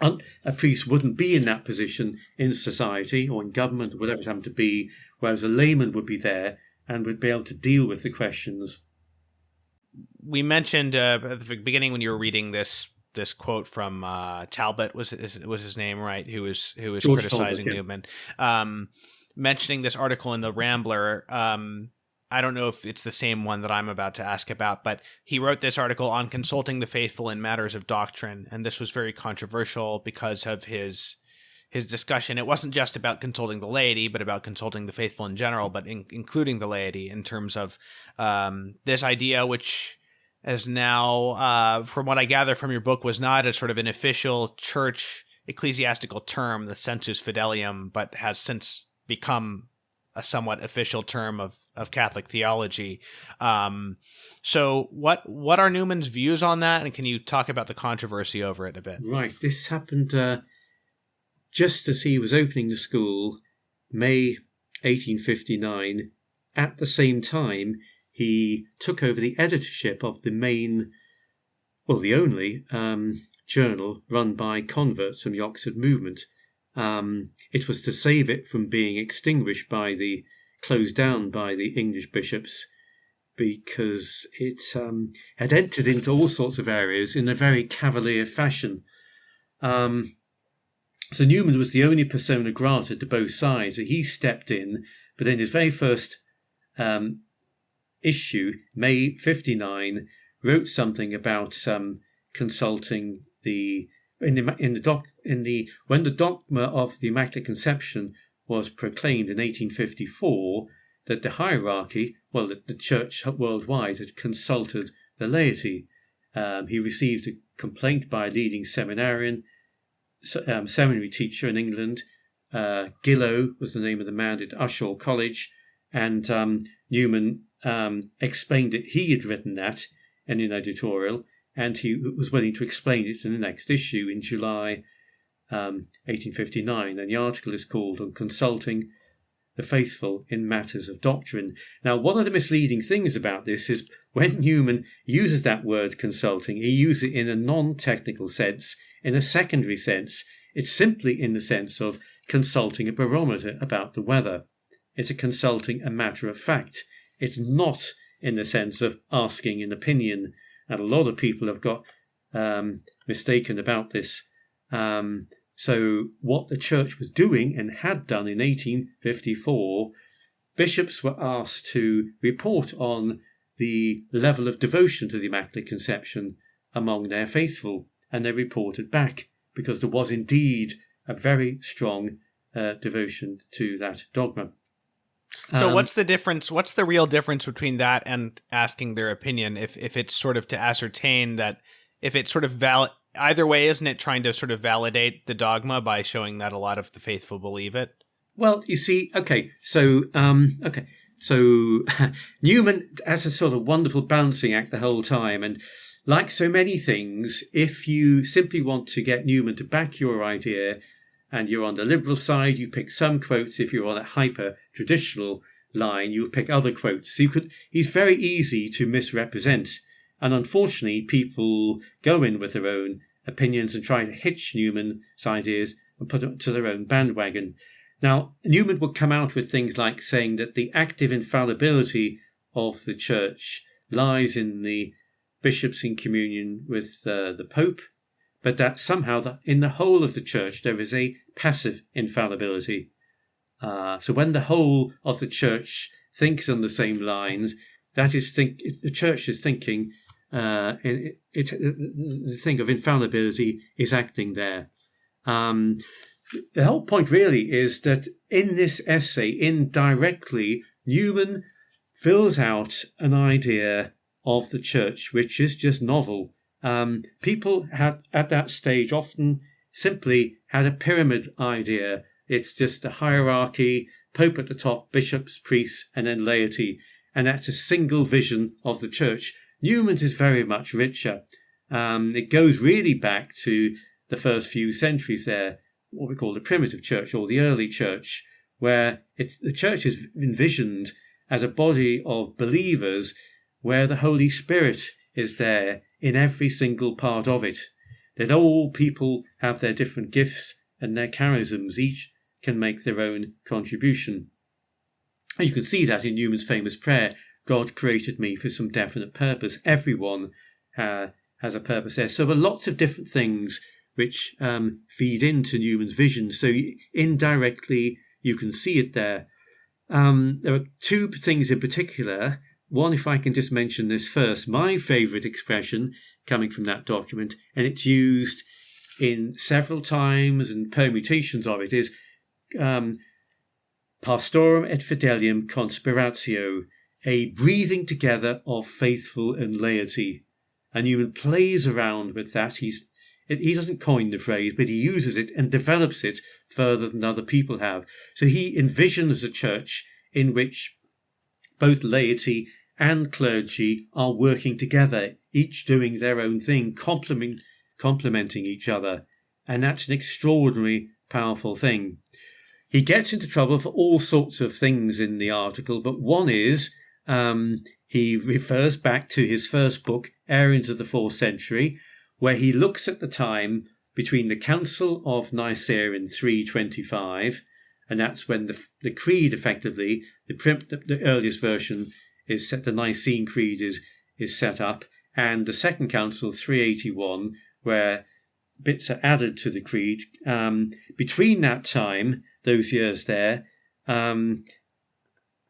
Speaker 2: A priest wouldn't be in that position in society or in government or whatever it happened to be, whereas a layman would be there and would be able to deal with the questions.
Speaker 1: We mentioned at the beginning when you were reading this quote from Talbot was his name, right? Who was
Speaker 2: George
Speaker 1: criticizing
Speaker 2: Talbot, yeah.
Speaker 1: Newman, mentioning this article in the Rambler. I don't know if it's the same one that I'm about to ask about, but he wrote this article on consulting the faithful in matters of doctrine, and this was very controversial because of his discussion. It wasn't just about consulting the laity, but about consulting the faithful in general, but including the laity in terms of this idea, which is now, from what I gather from your book, was not a sort of an official church ecclesiastical term, the sensus fidelium, but has since become a somewhat official term of of Catholic theology. So what are Newman's views on that, and can you talk about the controversy over it a bit?
Speaker 2: Right, this happened just as he was opening the school, May 1859. At the same time, he took over the editorship of the only journal run by converts from the Oxford movement. It was to save it from being closed down by the English bishops, because it had entered into all sorts of areas in a very cavalier fashion. So Newman was the only persona grata to both sides. He stepped in, but in his very first issue, May 59, wrote something about consulting when the dogma of the Immaculate Conception was proclaimed in 1854, that the hierarchy, the church worldwide, had consulted the laity. He received a complaint by a leading seminary teacher in England. Gillow was the name of the man at Ushall College, and Newman explained it. He had written that in an editorial, and he was willing to explain it in the next issue in July 1859, and the article is called "On Consulting the Faithful in Matters of Doctrine." Now, one of the misleading things about this is when Newman uses that word consulting, he uses it in a non-technical sense, in a secondary sense. It's simply in the sense of consulting a barometer about the weather. It's consulting a matter of fact. It's not in the sense of asking an opinion, and a lot of people have got mistaken about this. So what the church was doing and had done in 1854, bishops were asked to report on the level of devotion to the Immaculate Conception among their faithful, and they reported back, because there was indeed a very strong devotion to that dogma.
Speaker 1: So what's the difference? What's the real difference between that and asking their opinion? If it's sort of to ascertain that, if it's sort of either way, isn't it trying to sort of validate the dogma by showing that a lot of the faithful believe it?
Speaker 2: Well, you see, so Newman has a sort of wonderful balancing act the whole time, and like so many things, if you simply want to get Newman to back your idea, and you're on the liberal side, you pick some quotes. If you're on a hyper-traditional line, you'll pick other quotes. He's very easy to misrepresent. And unfortunately, people go in with their own opinions and try to hitch Newman's ideas and put them to their own bandwagon. Now, Newman would come out with things like saying that the active infallibility of the church lies in the bishops in communion with the Pope, but that somehow in the whole of the church there is a passive infallibility. So when the whole of the church thinks on the same lines, that is, the church is thinking, the thing of infallibility is acting there. The whole point really is that in this essay, indirectly, Newman fills out an idea of the church which is just novel. People had at that stage often simply had a pyramid idea. It's just a hierarchy, Pope at the top, bishops, priests, and then laity. And that's a single vision of the church. Newman's is very much richer. It goes really back to the first few centuries there, what we call the primitive church or the early church, where the church is envisioned as a body of believers where the Holy Spirit is there in every single part of it, that all people have their different gifts and their charisms, each can make their own contribution. And you can see that in Newman's famous prayer, God created me for some definite purpose. Everyone has a purpose there. So there are lots of different things which feed into Newman's vision. So indirectly, you can see it there. There are two things in particular. One, if I can just mention this first, my favourite expression coming from that document, and it's used in several times and permutations of it, is pastorum et fidelium conspiratio, a breathing together of faithful and laity. And Newman plays around with that. He doesn't coin the phrase, but he uses it and develops it further than other people have. So he envisions a church in which both laity and clergy are working together, each doing their own thing, complementing each other. And that's an extraordinary, powerful thing. He gets into trouble for all sorts of things in the article, but one is he refers back to his first book, Arians of the 4th Century, where he looks at the time between the Council of Nicaea in 325, and that's when the creed, effectively, the earliest version is set, the Nicene Creed is set up, and the Second Council, 381, where bits are added to the creed. Between that time, those years there, the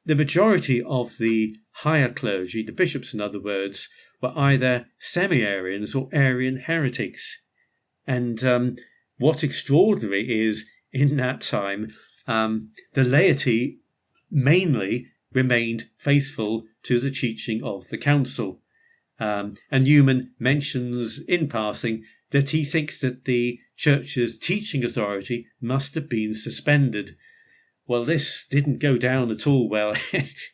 Speaker 2: majority of the higher clergy, the bishops in other words, were either semi-Arians or Arian heretics. And what's extraordinary is, in that time, the laity mainly remained faithful to the teaching of the council. And Newman mentions in passing that he thinks that the church's teaching authority must have been suspended. Well, this didn't go down at all well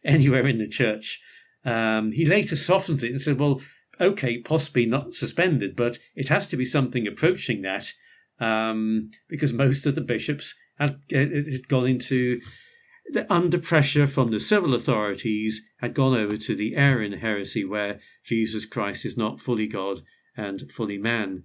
Speaker 2: anywhere in the church. He later softens it and said, well, okay, possibly not suspended, but it has to be something approaching that, because most of the bishops had gone into, under pressure from the civil authorities, had gone over to the Arian heresy where Jesus Christ is not fully God and fully man.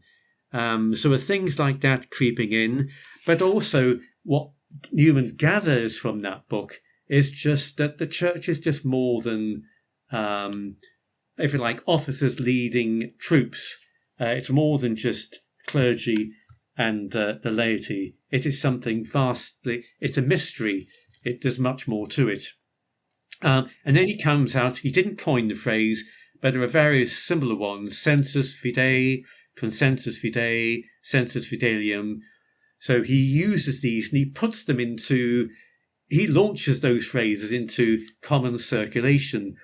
Speaker 2: So are things like that creeping in, but also what Newman gathers from that book is just that the church is just more than, if you like, officers leading troops. It's more than just clergy and the laity. It is something vastly, it's a mystery. There's much more to it. And then he comes out, he didn't coin the phrase, but there are various similar ones, sensus fidei, consensus fidei, sensus fidelium. So he uses these and he puts them into, he launches those phrases into common circulation.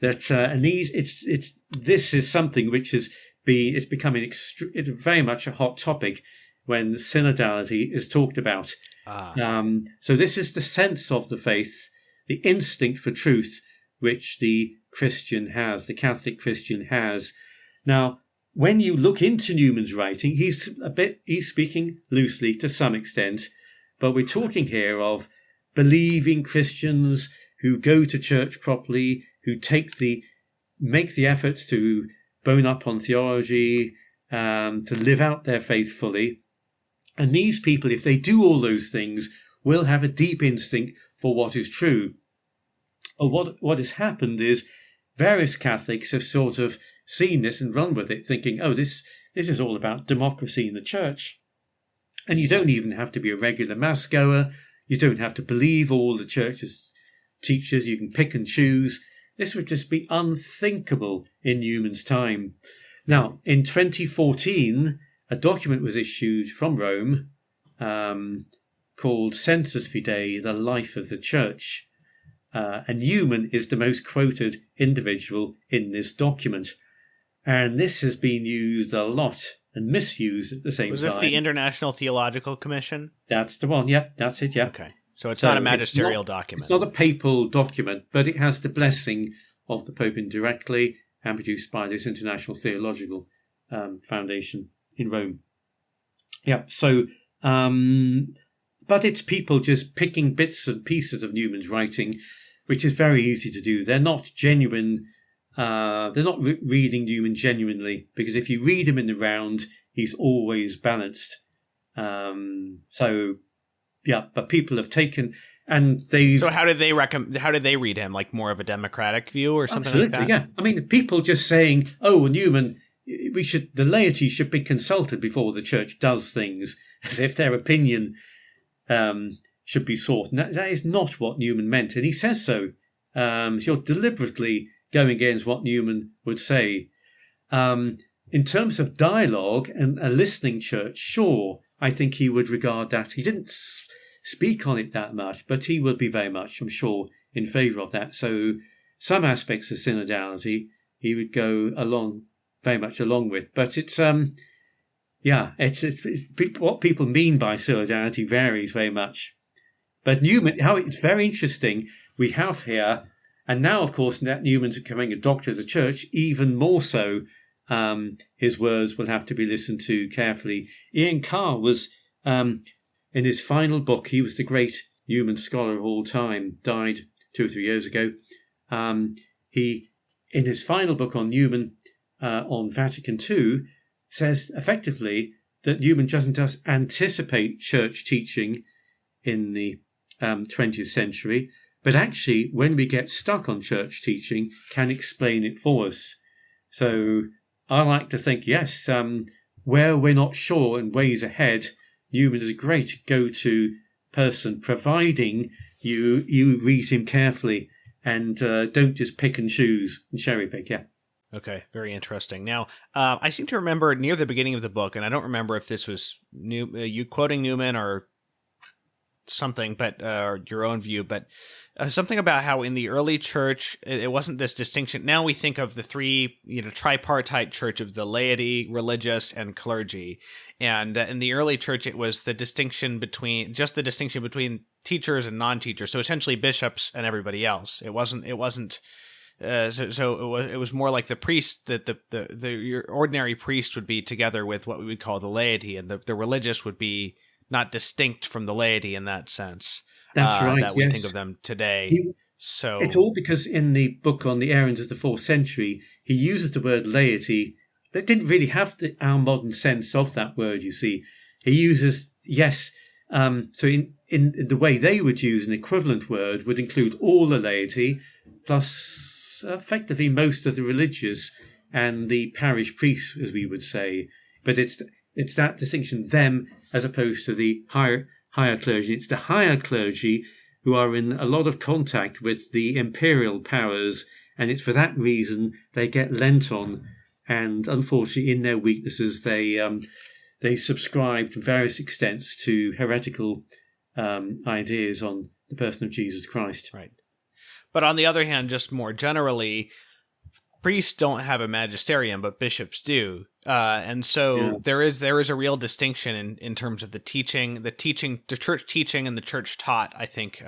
Speaker 2: That and this is something which it's becoming it's very much a hot topic when synodality is talked about. So this is the sense of the faith, the instinct for truth, which the Christian has, the Catholic Christian has. Now, when you look into Newman's writing, he's speaking loosely to some extent, but we're talking here of believing Christians who go to church properly, who make the efforts to bone up on theology, to live out their faith fully. And these people, if they do all those things, will have a deep instinct for what is true. But what has happened is various Catholics have sort of seen this and run with it, thinking, oh, this is all about democracy in the church. And you don't even have to be a regular mass goer. You don't have to believe all the church's teachers. You can pick and choose. This would just be unthinkable in Newman's time. Now, in 2014, a document was issued from Rome called Sensus Fidei, the Life of the Church. And Newman is the most quoted individual in this document. And this has been used a lot and misused at the same time.
Speaker 1: Was this the International Theological Commission?
Speaker 2: That's the one, yep, that's it, yep.
Speaker 1: Okay. So it's not a magisterial document.
Speaker 2: It's not a papal document, but it has the blessing of the Pope indirectly and produced by this International Theological Foundation in Rome. Yeah, so, but it's people just picking bits and pieces of Newman's writing, which is very easy to do. They're not genuine, they're not reading Newman genuinely, because if you read him in the round, he's always balanced. So, yeah, but people have taken, and they. So
Speaker 1: how did they read him? Like more of a democratic view or something like that?
Speaker 2: Absolutely, yeah. I mean, people just saying, "Oh, Newman, the laity should be consulted before the church does things," as if their opinion should be sought. And that is not what Newman meant, and he says so. So you're deliberately going against what Newman would say. In terms of dialogue and a listening church, sure, I think he would regard that. He didn't speak on it that much, but he would be very much, I'm sure, in favour of that. So some aspects of synodality he would go very much along with. But it's what people mean by synodality varies very much. But Newman, it's very interesting. We have here And now, of course, that Newman's becoming a doctor of the church, even more so, his words will have to be listened to carefully. Ian Carr was, in his final book, he was the great Newman scholar of all time, died 2 or 3 years ago. He, in his final book on Newman, on Vatican II, says effectively that Newman doesn't just anticipate church teaching in the 20th century, but actually, when we get stuck on church teaching, can explain it for us. So I like to think, yes, where we're not sure and ways ahead, Newman is a great go-to person, providing you read him carefully and don't just pick and choose and cherry pick. Yeah.
Speaker 1: Okay, very interesting. Now, I seem to remember near the beginning of the book, and I don't remember if this was you quoting Newman or something, but or your own view, but something about how in the early church it wasn't this distinction. Now we think of the three, tripartite church of the laity, religious, and clergy, and in the early church it was the distinction between teachers and non-teachers. So essentially bishops and everybody else. It wasn't. So it was more like the priest, that your ordinary priest would be together with what we would call the laity, and the religious would be not distinct from the laity in that sense.
Speaker 2: That's right.
Speaker 1: That we think of them today. So
Speaker 2: it's all because in the book on the errands of the 4th century, he uses the word laity. That didn't really have our modern sense of that word. You see, he uses so in the way they would use an equivalent word would include all the laity plus effectively most of the religious and the parish priests, as we would say. But it's that distinction, them as opposed to the higher clergy. It's the higher clergy who are in a lot of contact with the imperial powers, and it's for that reason they get lent on. And unfortunately, in their weaknesses, they subscribe to various extents to heretical ideas on the person of Jesus Christ.
Speaker 1: Right. But on the other hand, just more generally, priests don't have a magisterium, but bishops do. And so there is a real distinction in terms of the church teaching and the church taught. I think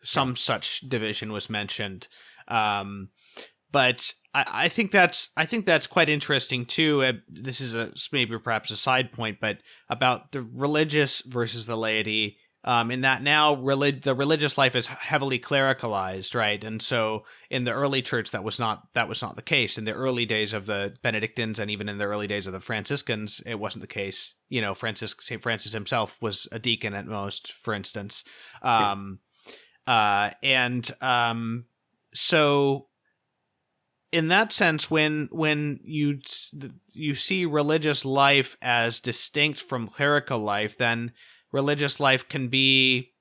Speaker 1: some such division was mentioned. But I think that's quite interesting too. This is maybe perhaps a side point, but about the religious versus the laity. In that now the religious life is heavily clericalized, right? And so in the early church, that was not the case. In the early days of the Benedictines and even in the early days of the Franciscans, it wasn't the case. St. Francis himself was a deacon at most, for instance. So in that sense, when you see religious life as distinct from clerical life, then religious life can be,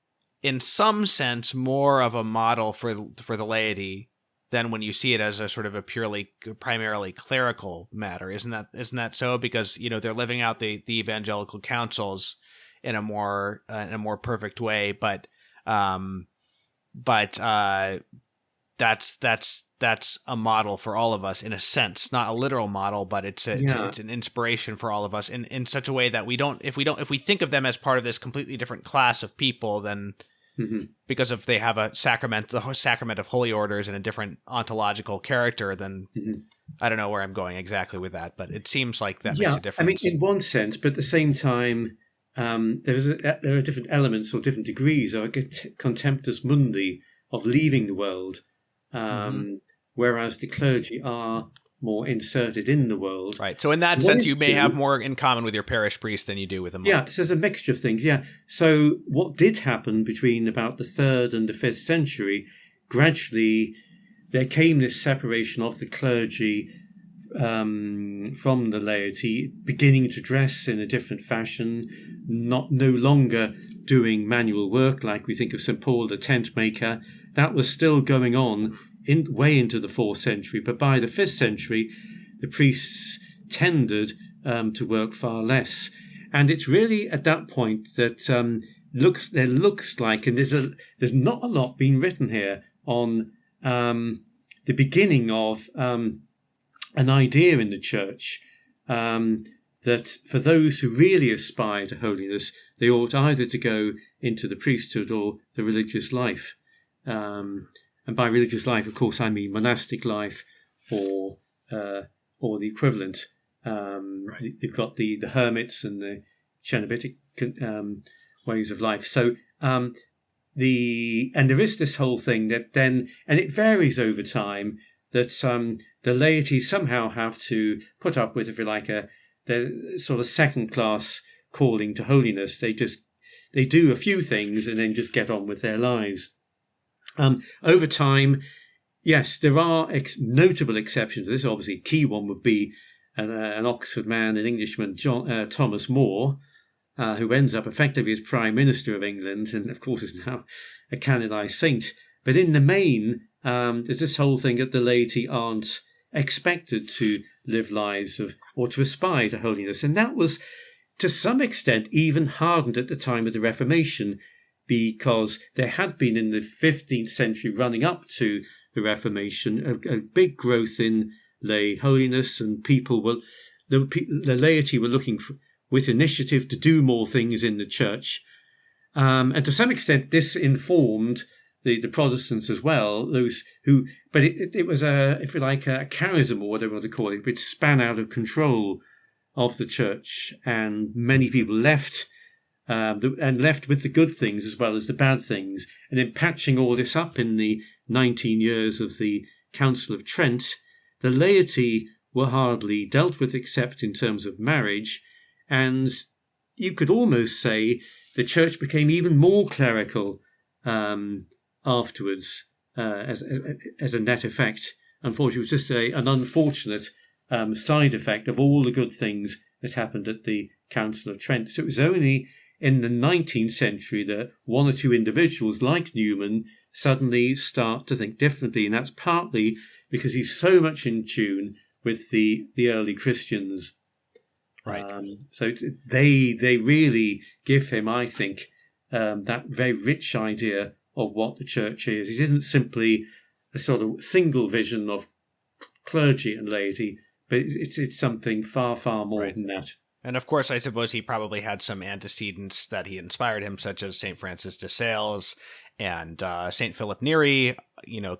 Speaker 1: in some sense, more of a model for the laity than when you see it as a sort of a primarily clerical matter. Isn't that so? Because they're living out the evangelical counsels in a more perfect way, but that's a model for all of us in a sense, not a literal model, but it's an inspiration for all of us in such a way that if we think of them as part of this completely different class of people, then because if they have the sacrament of holy orders and a different ontological character, then I don't know where I'm going exactly with that, but it seems like that makes a difference.
Speaker 2: I mean, in one sense, but at the same time, there are different elements or different degrees of a contemptus mundi of leaving the world. Whereas the clergy are more inserted in the world.
Speaker 1: Right. So in that sense, you may have more in common with your parish priest than you do with a monk.
Speaker 2: Yeah, so there's a mixture of things, yeah. So what did happen between about the 3rd and the 5th century, gradually there came this separation of the clergy from the laity, beginning to dress in a different fashion, no longer doing manual work like we think of St. Paul the tent maker. That was still going on way into the 4th century, but by the 5th century, the priests tended to work far less. And it's really at that point that looks like, and there's not a lot being written here on the beginning of an idea in the church that for those who really aspire to holiness, they ought either to go into the priesthood or the religious life. And by religious life, of course, I mean monastic life or the equivalent. You've got the hermits and the Cenobitic ways of life. So and there is this whole thing that then, and it varies over time, that the laity somehow have to put up with, if you like, the sort of second-class calling to holiness. They do a few things and then just get on with their lives. Over time, yes, there are notable exceptions. This obviously key one would be an Oxford man, an Englishman, Thomas More, who ends up effectively as Prime Minister of England and, of course, is now a canonised saint. But in the main, there's this whole thing that the laity aren't expected to live lives or to aspire to holiness. And that was, to some extent, even hardened at the time of the Reformation, because there had been in the 15th century running up to the Reformation a big growth in lay holiness, and the laity were looking with initiative to do more things in the church. And to some extent, this informed the Protestants as well, but it was if you like, a charism or whatever you want to call it, which span out of control of the church, and many people left, and left with the good things as well as the bad things. And then patching all this up in the 19 years of the Council of Trent, the laity were hardly dealt with except in terms of marriage, and you could almost say the church became even more clerical afterwards as a net effect. Unfortunately, it was just an unfortunate side effect of all the good things that happened at the Council of Trent. So it was only in the 19th century that one or two individuals like Newman suddenly start to think differently, and that's partly because he's so much in tune with the early Christians.
Speaker 1: Right.
Speaker 2: So they really give him, I think, that very rich idea of what the church is. It isn't simply a sort of single vision of clergy and laity, but it's something far, far more than that.
Speaker 1: And of course, I suppose he probably had some antecedents that he inspired him, such as St. Francis de Sales and St. Philip Neri,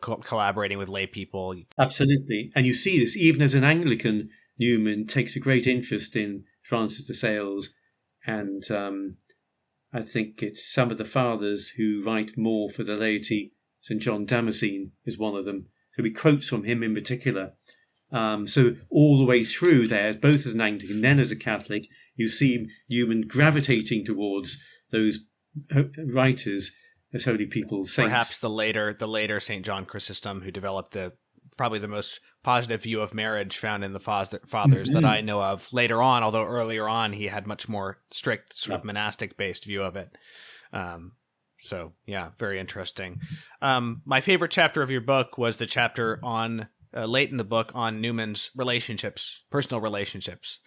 Speaker 1: collaborating with lay people.
Speaker 2: Absolutely. And you see this, even as an Anglican, Newman takes a great interest in Francis de Sales, and I think it's some of the fathers who write more for the laity. St. John Damascene is one of them. So he quotes from him in particular. So all the way through there, both as an Anglican and then as a Catholic, you see Newman gravitating towards those writers as holy people, saints.
Speaker 1: Perhaps the later St. John Chrysostom, who developed probably the most positive view of marriage found in the fathers that I know of later on, although earlier on he had much more strict sort of monastic-based view of it. So, yeah, very interesting. My favorite chapter of your book was the chapter on late in the book on Newman's personal relationships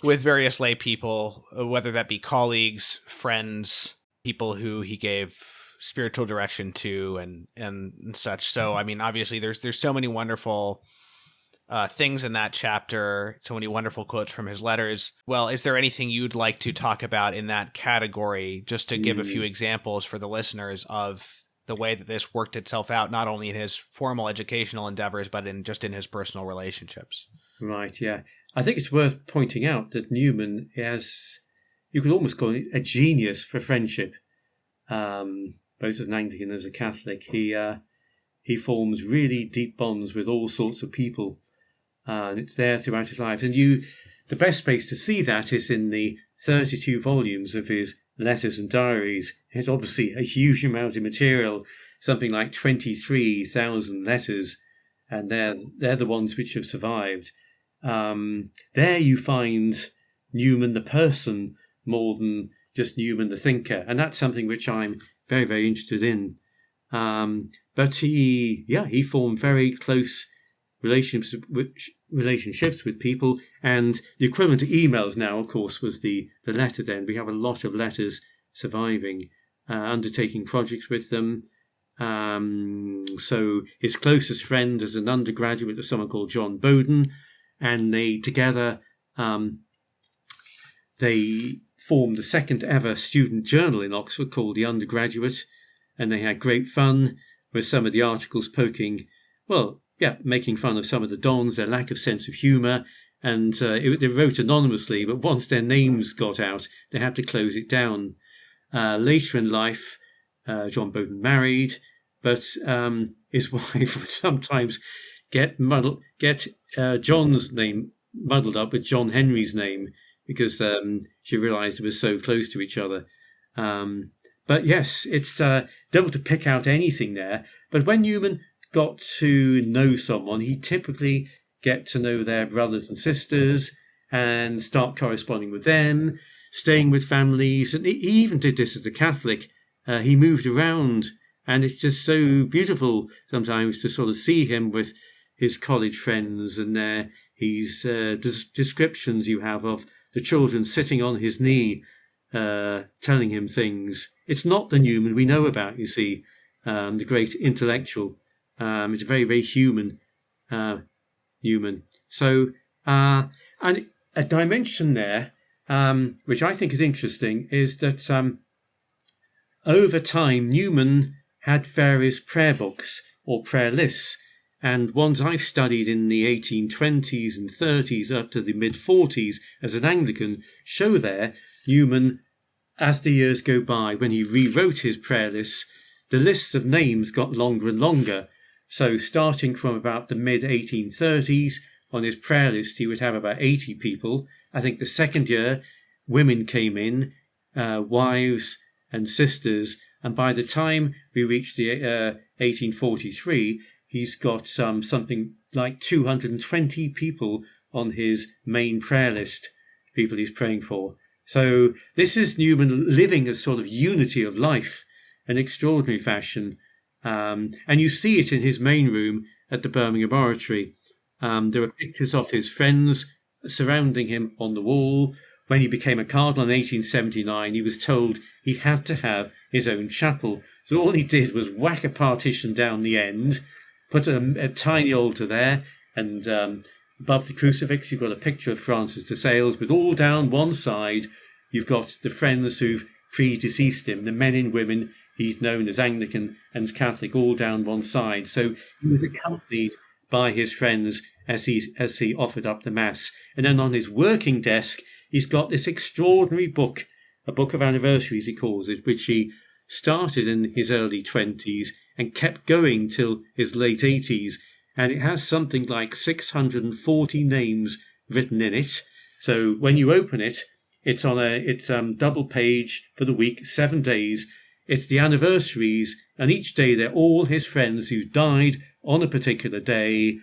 Speaker 1: with various lay people, whether that be colleagues, friends, people who he gave spiritual direction to and such. So, I mean, obviously there's so many wonderful things in that chapter, so many wonderful quotes from his letters. Well, is there anything you'd like to talk about in that category, just to give a few examples for the listeners of the way that this worked itself out, not only in his formal educational endeavors, but in his personal relationships?
Speaker 2: Right, yeah. I think it's worth pointing out that Newman has, you could almost call it a genius for friendship, both as an Anglican and as a Catholic. He forms really deep bonds with all sorts of people, and it's there throughout his life. And the best place to see that is in the 32 volumes of his letters and diaries. It's obviously a huge amount of material, something like 23,000 letters, and they're the ones which have survived. There you find Newman the person more than just Newman the thinker, and that's something which I'm very, very interested in. But he formed very close relationships with people, and the equivalent to emails now, of course, was the letter. Then we have a lot of letters surviving, undertaking projects with them. So his closest friend is an undergraduate of someone called John Bowden, and they together they formed the second ever student journal in Oxford called The Undergraduate, and they had great fun. were some of the articles making fun of some of the dons, their lack of sense of humour, and they wrote anonymously, but once their names got out, they had to close it down. Later in life, John Bowden married, but his wife would sometimes get John's name muddled up with John Henry's name because she realised it was so close to each other. But yes, it's difficult to pick out anything there. But when Newman got to know someone, he typically get to know their brothers and sisters and start corresponding with them, staying with families. And he even did this as a Catholic. He moved around, and it's just so beautiful sometimes to sort of see him with his college friends and his descriptions you have of the children sitting on his knee, telling him things. It's not the Newman we know about, you see, the great intellectual. It's very, very human, Newman. So, and a dimension there, which I think is interesting, is that over time, Newman had various prayer books or prayer lists, and ones I've studied in the 1820s and 30s up to the mid-40s as an Anglican show there Newman, as the years go by, when he rewrote his prayer lists, the lists of names got longer and longer. So starting from about the mid-1830s, on his prayer list he would have about 80 people. I think the second year, women came in, wives and sisters, and by the time we reached the 1843, he's got something like 220 people on his main prayer list, people he's praying for. So this is Newman living a sort of unity of life, an extraordinary fashion. And you see it in his main room at the Birmingham Oratory. There are pictures of his friends surrounding him on the wall. When he became a cardinal in 1879, he was told he had to have his own chapel. So all he did was whack a partition down the end, put a tiny altar there, and above the crucifix you've got a picture of Francis de Sales, but all down one side you've got the friends who've predeceased him, the men and women he's known as Anglican and Catholic, all down one side. So he was accompanied by his friends as he offered up the Mass. And then on his working desk he's got this extraordinary book, a book of anniversaries he calls it, which he started in his early 20s and kept going till his late 80s. And it has something like 640 names written in it. So when you open it, it's double page for the week, 7 days. It's the anniversaries, and each day they're all his friends who died on a particular day,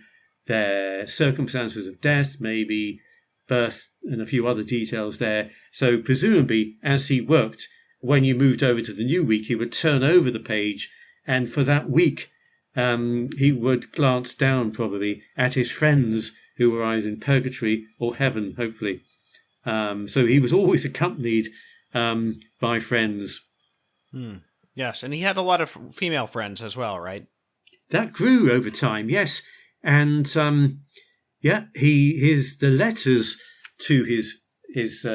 Speaker 2: their circumstances of death, maybe birth, and a few other details there. So presumably, as he worked, when you moved over to the new week, he would turn over the page, and for that week, he would glance down probably at his friends who were either in purgatory or heaven, hopefully. So he was always accompanied by friends.
Speaker 1: Yes, and he had a lot of female friends as well, right?
Speaker 2: That grew over time, yes. And the letters to his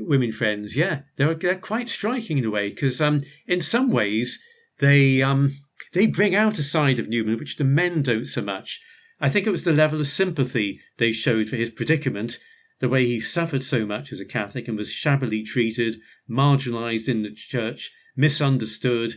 Speaker 2: women friends, they're quite striking in a way, because in some ways they bring out a side of Newman which the men don't so much. I think it was the level of sympathy they showed for his predicament, the way he suffered so much as a Catholic and was shabbily treated, marginalised in the church, misunderstood.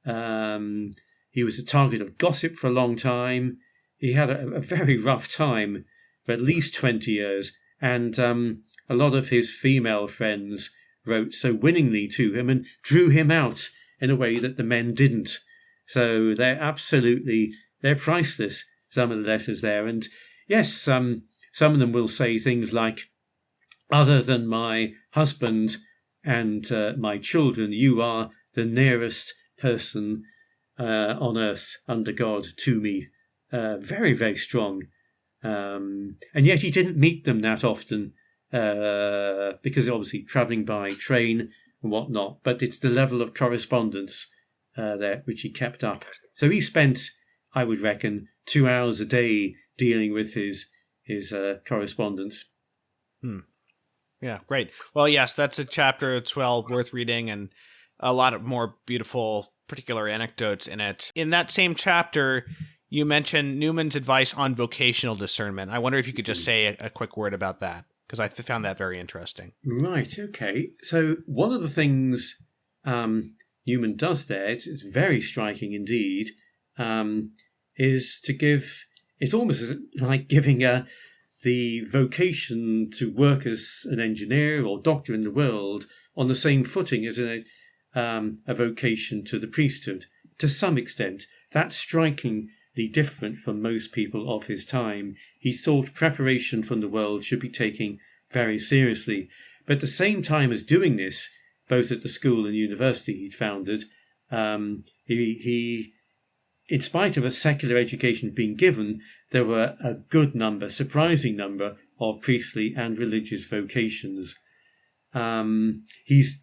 Speaker 2: He was the target of gossip for a long time. He had a very rough time for at least 20 years. And a lot of his female friends wrote so winningly to him and drew him out in a way that the men didn't. So they're priceless, some of the letters there. And yes, some of them will say things like, other than my husband and my children, you are the nearest person on earth under God to me. Very, very strong. And yet he didn't meet them that often because obviously travelling by train and whatnot. But it's the level of correspondence there which he kept up. So he spent, I would reckon, 2 hours a day dealing with his correspondence.
Speaker 1: Yeah, great. Well, yes, that's a chapter. It's well worth reading, and a lot of more beautiful particular anecdotes in it. In that same chapter, you mentioned Newman's advice on vocational discernment. I wonder if you could just say a quick word about that, because I found that very interesting.
Speaker 2: Right, okay. So one of the things Newman does there, it's very striking indeed, is to give, it's almost like giving the vocation to work as an engineer or doctor in the world on the same footing as a vocation to the priesthood. To some extent, that's strikingly different from most people of his time. He thought preparation from the world should be taken very seriously. But at the same time as doing this, both at the school and university he'd founded, he in spite of a secular education being given, there were a good number, surprising number, of priestly and religious vocations. He's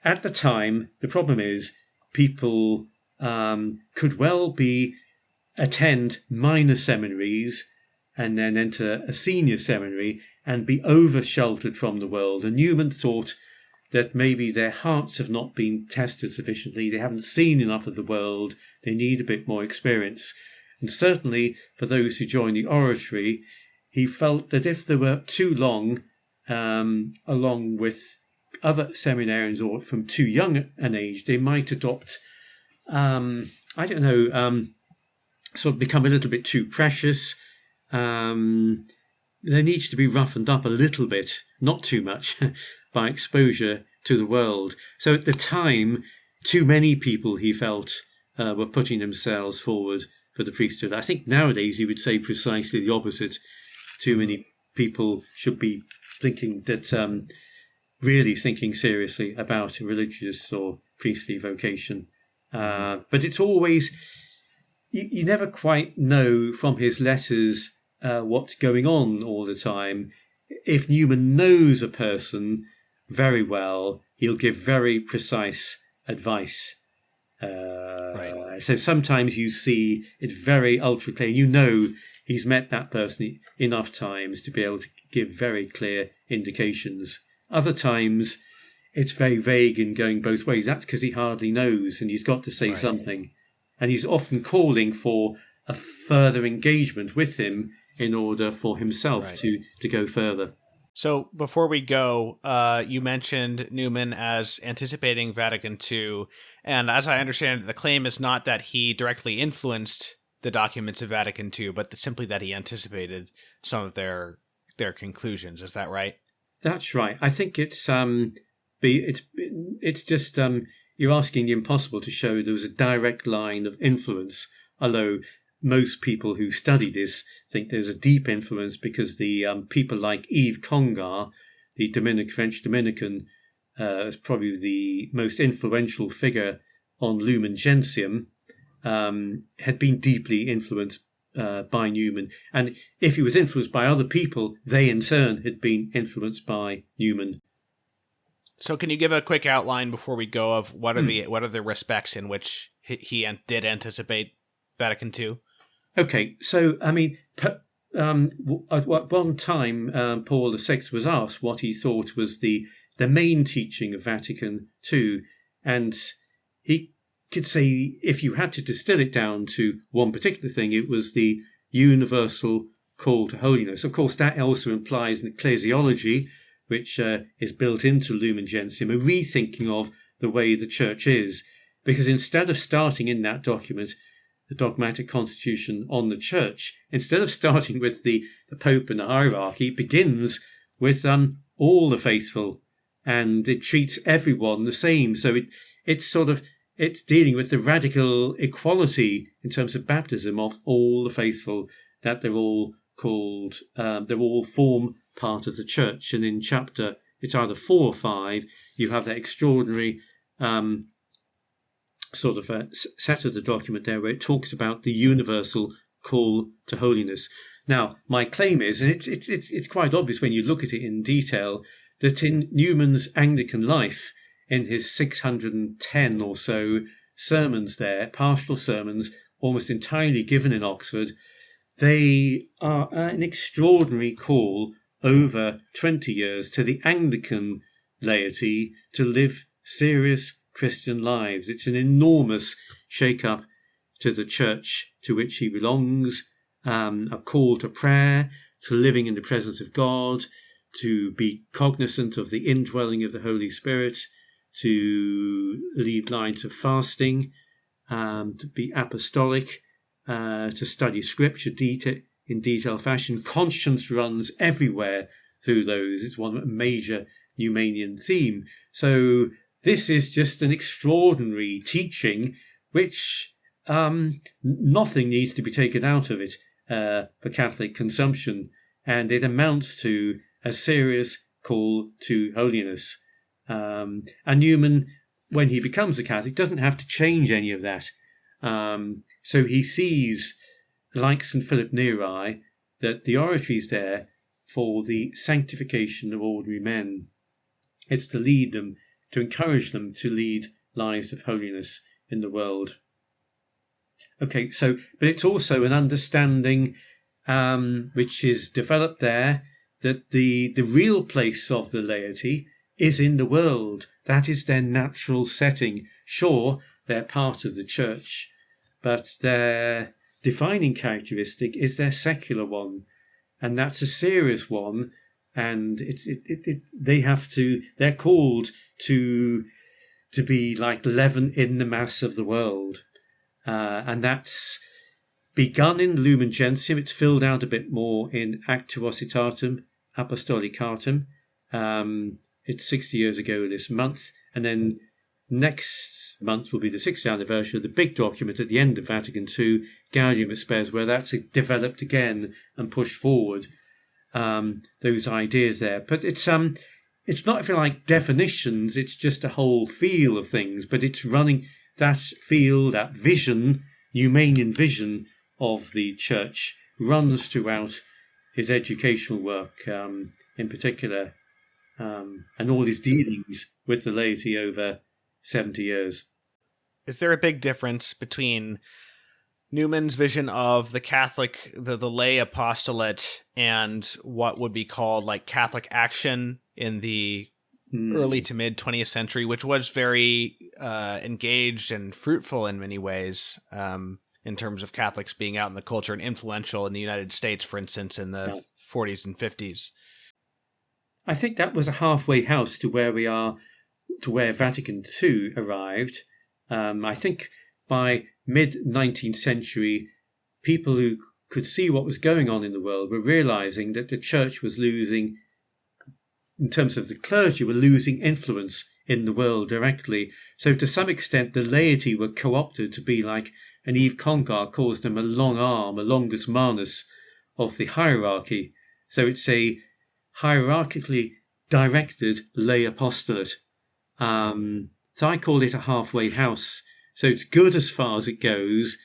Speaker 2: at the time, the problem is people could well attend minor seminaries and then enter a senior seminary and be over-sheltered from the world. And Newman thought that maybe their hearts have not been tested sufficiently, they haven't seen enough of the world, they need a bit more experience. And certainly for those who join the oratory, he felt that if they were too long, along with other seminarians or from too young an age, they might adopt, sort of become a little bit too precious. There needs to be roughened up a little bit, not too much, by exposure to the world. So at the time, too many people, he felt, were putting themselves forward for the priesthood. I think nowadays he would say precisely the opposite. Too many people should be thinking that, really thinking seriously about a religious or priestly vocation. But it's always, you never quite know from his letters what's going on all the time. If Newman knows a person very well, he'll give very precise advice.
Speaker 1: Right.
Speaker 2: So sometimes you see it's very ultra clear. You know he's met that person enough times to be able to give very clear indications. Other times it's very vague and going both ways. That's because he hardly knows and he's got to say something. And he's often calling for a further engagement with him in order for himself to go further.
Speaker 1: So before we go, you mentioned Newman as anticipating Vatican II. And as I understand it, the claim is not that he directly influenced the documents of Vatican II, but simply that he anticipated some of their conclusions. Is that right?
Speaker 2: That's right. I think it's just you're asking the impossible to show there was a direct line of influence, although most people who study this think there's a deep influence because the people like Yves Congar, the French Dominican, is probably the most influential figure on Lumen Gentium, had been deeply influenced by Newman. And if he was influenced by other people, they in turn had been influenced by Newman.
Speaker 1: So can you give a quick outline before we go of what are the respects in which he did anticipate Vatican II?
Speaker 2: Okay, so I mean, at one time, Paul VI was asked what he thought was the main teaching of Vatican II, and he could say, if you had to distill it down to one particular thing, it was the universal call to holiness. Of course, that also implies an ecclesiology, which is built into Lumen Gentium, a rethinking of the way the church is, because instead of starting in that document, the dogmatic constitution on the church, instead of starting with the Pope and the hierarchy, it begins with all the faithful, and it treats everyone the same. So it's dealing with the radical equality in terms of baptism of all the faithful, that they're all called, they all form part of the church. And in chapter, it's either 4 or 5, you have that extraordinary sort of a set of the document there where it talks about the universal call to holiness. Now, my claim is, and it's quite obvious when you look at it in detail, that in Newman's Anglican life, in his 610 or so sermons there, pastoral sermons, almost entirely given in Oxford, they are an extraordinary call over 20 years to the Anglican laity to live serious Christian lives. It's an enormous shake-up to the church to which he belongs, a call to prayer, to living in the presence of God, to be cognizant of the indwelling of the Holy Spirit, to lead lines of fasting, to be apostolic, to study Scripture in detailed fashion. Conscience runs everywhere through those. It's one major Newmanian theme. So this is just an extraordinary teaching which nothing needs to be taken out of it for Catholic consumption, and it amounts to a serious call to holiness. And Newman, when he becomes a Catholic, doesn't have to change any of that. So he sees, like St. Philip Neri, that the oratory is there for the sanctification of ordinary men. It's to lead them, to encourage them to lead lives of holiness in the world. Okay, so, but it's also an understanding which is developed there, that the real place of the laity is in the world. That is their natural setting. Sure, they're part of the church, but their defining characteristic is their secular one, and that's a serious one. And they're called to be like leaven in the mass of the world, and that's begun in Lumen Gentium. It's filled out a bit more in Actuositatem Apostolicatum. It's 60 years ago this month, and then next month will be the 60th anniversary of the big document at the end of Vatican II, Gaudium et Spes, where that's developed again and pushed forward those ideas there. But it's not, if you like, definitions. It's just a whole feel of things. But it's running that feel, that vision, Newmanian vision of the church, runs throughout his educational work, in particular, and all his dealings with the laity over 70 years.
Speaker 1: Is there a big difference between Newman's vision of the Catholic, the lay apostolate, and what would be called like Catholic action in the early to mid 20th century, which was very engaged and fruitful in many ways, in terms of Catholics being out in the culture and influential in the United States, for instance, in the 40s and 50s?
Speaker 2: I think that was a halfway house to where we are, to where Vatican II arrived. I think by mid-19th century, people who could see what was going on in the world were realizing that the church was losing, in terms of the clergy, were losing influence in the world directly. So to some extent, the laity were co-opted to be like, and Yves Congar calls them a long arm, a longus manus of the hierarchy. So it's a hierarchically directed lay apostolate. So I call it a halfway house. So it's good as far as it goes,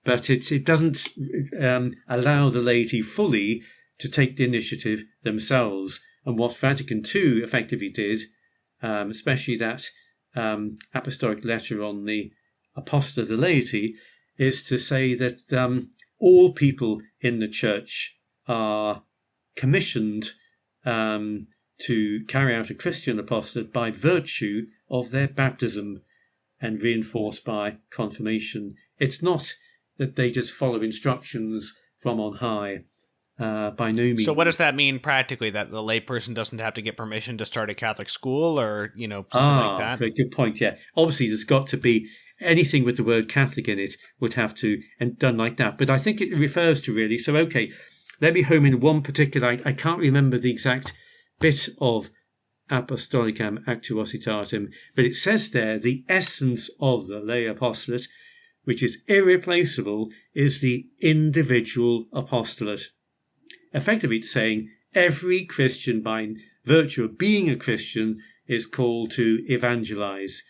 Speaker 2: but it doesn't allow the laity fully to take the initiative themselves. And what Vatican II effectively did, especially that apostolic letter on the apostle of the laity, is to say that all people in the church are commissioned to carry out a Christian apostolate by virtue of their baptism and reinforced by confirmation. It's not that they just follow instructions from on high, by no means.
Speaker 1: So what does that mean practically, that the layperson doesn't have to get permission to start a Catholic school or, something like that?
Speaker 2: Very good point, yeah. Obviously, there's got to be anything with the word Catholic in it would have to, and done like that. But I think it refers to really, so okay, let me home in one particular, I can't remember the exact bit of Apostolicam Actuositatem, but it says there the essence of the lay apostolate, which is irreplaceable, is the individual apostolate. Effectively, it's saying every Christian, by virtue of being a Christian, is called to evangelize.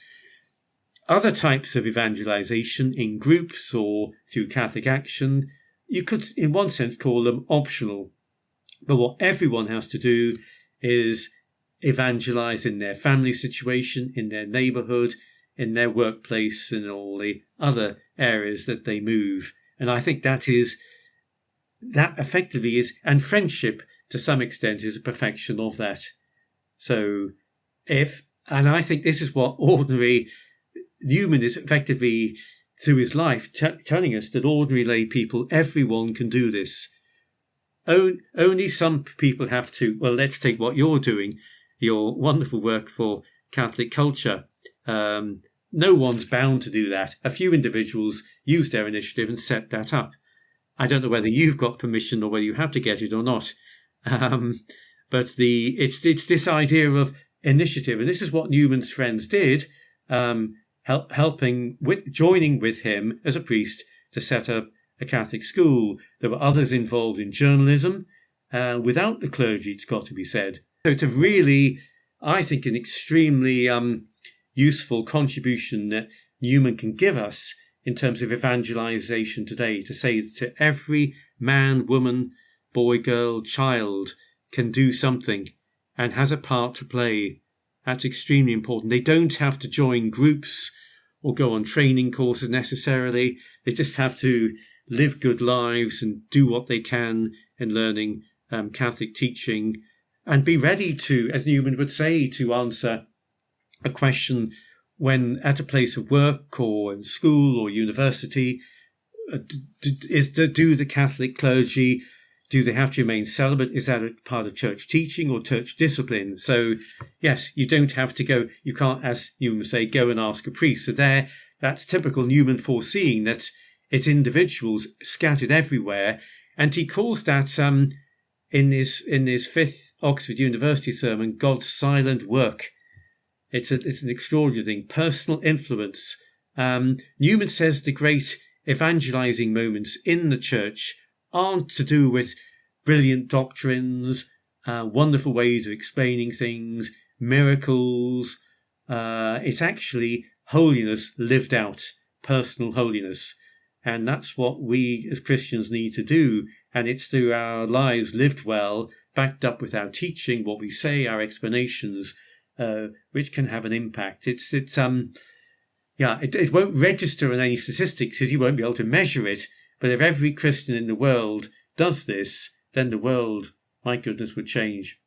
Speaker 2: Other types of evangelization in groups or through Catholic action, you could, in one sense, call them optional. But what everyone has to do is evangelize in their family situation, in their neighborhood, in their workplace, and all the other areas that they move. And I think that effectively is, and friendship to some extent is a perfection of that. So and I think this is what ordinary Newman is effectively, through his life, telling us that ordinary lay people, everyone can do this. Only some people have to. Well, let's take what you're doing, your wonderful work for Catholic Culture. No one's bound to do that. A few individuals use their initiative and set that up. I don't know whether you've got permission or whether you have to get it or not. But it's this idea of initiative, and this is what Newman's friends did, joining with him as a priest to set up a Catholic school. There were others involved in journalism, without the clergy, it's got to be said. So it's a really, I think, an extremely useful contribution that Newman can give us in terms of evangelization today, to say to every man, woman, boy, girl, child can do something and has a part to play. That's extremely important. They don't have to join groups or go on training courses necessarily. They just have to live good lives and do what they can in learning Catholic teaching, and be ready to, as Newman would say, to answer a question when at a place of work or in school or university. Do the Catholic clergy, do they have to remain celibate? Is that a part of church teaching or church discipline? So, yes, you don't have to go. You can't, as Newman would say, go and ask a priest. So that's typical Newman foreseeing that it's individuals scattered everywhere. And he calls that, in his fifth Oxford University sermon, God's silent work. It's an extraordinary thing. Personal influence. Newman says the great evangelizing moments in the church aren't to do with brilliant doctrines, wonderful ways of explaining things, miracles. It's actually holiness lived out, personal holiness. And that's what we as Christians need to do. And it's through our lives lived well, backed up with our teaching, what we say, our explanations, which can have an impact. It won't register in any statistics because you won't be able to measure it. But if every Christian in the world does this, then the world, my goodness, would change.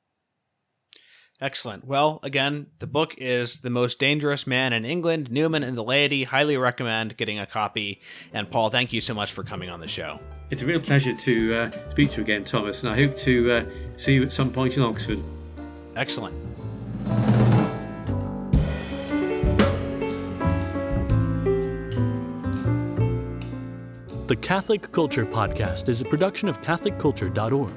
Speaker 1: Excellent. Well, again, the book is The Most Dangerous Man in England, Newman and the Laity. Highly recommend getting a copy. And Paul, thank you so much for coming on the show.
Speaker 2: It's a real pleasure to speak to you again, Thomas, and I hope to see you at some point in Oxford.
Speaker 1: Excellent.
Speaker 3: The Catholic Culture Podcast is a production of CatholicCulture.org.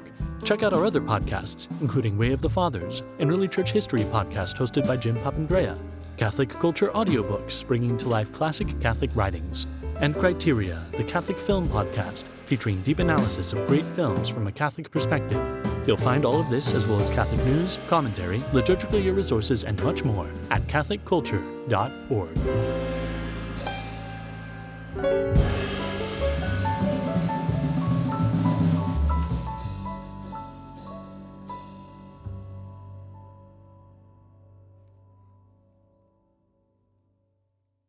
Speaker 3: Check out our other podcasts, including Way of the Fathers, an early church history podcast hosted by Jim Papandrea, Catholic Culture audiobooks bringing to life classic Catholic writings, and Criteria, the Catholic film podcast featuring deep analysis of great films from a Catholic perspective. You'll find all of this, as well as Catholic news, commentary, liturgical year resources, and much more at CatholicCulture.org.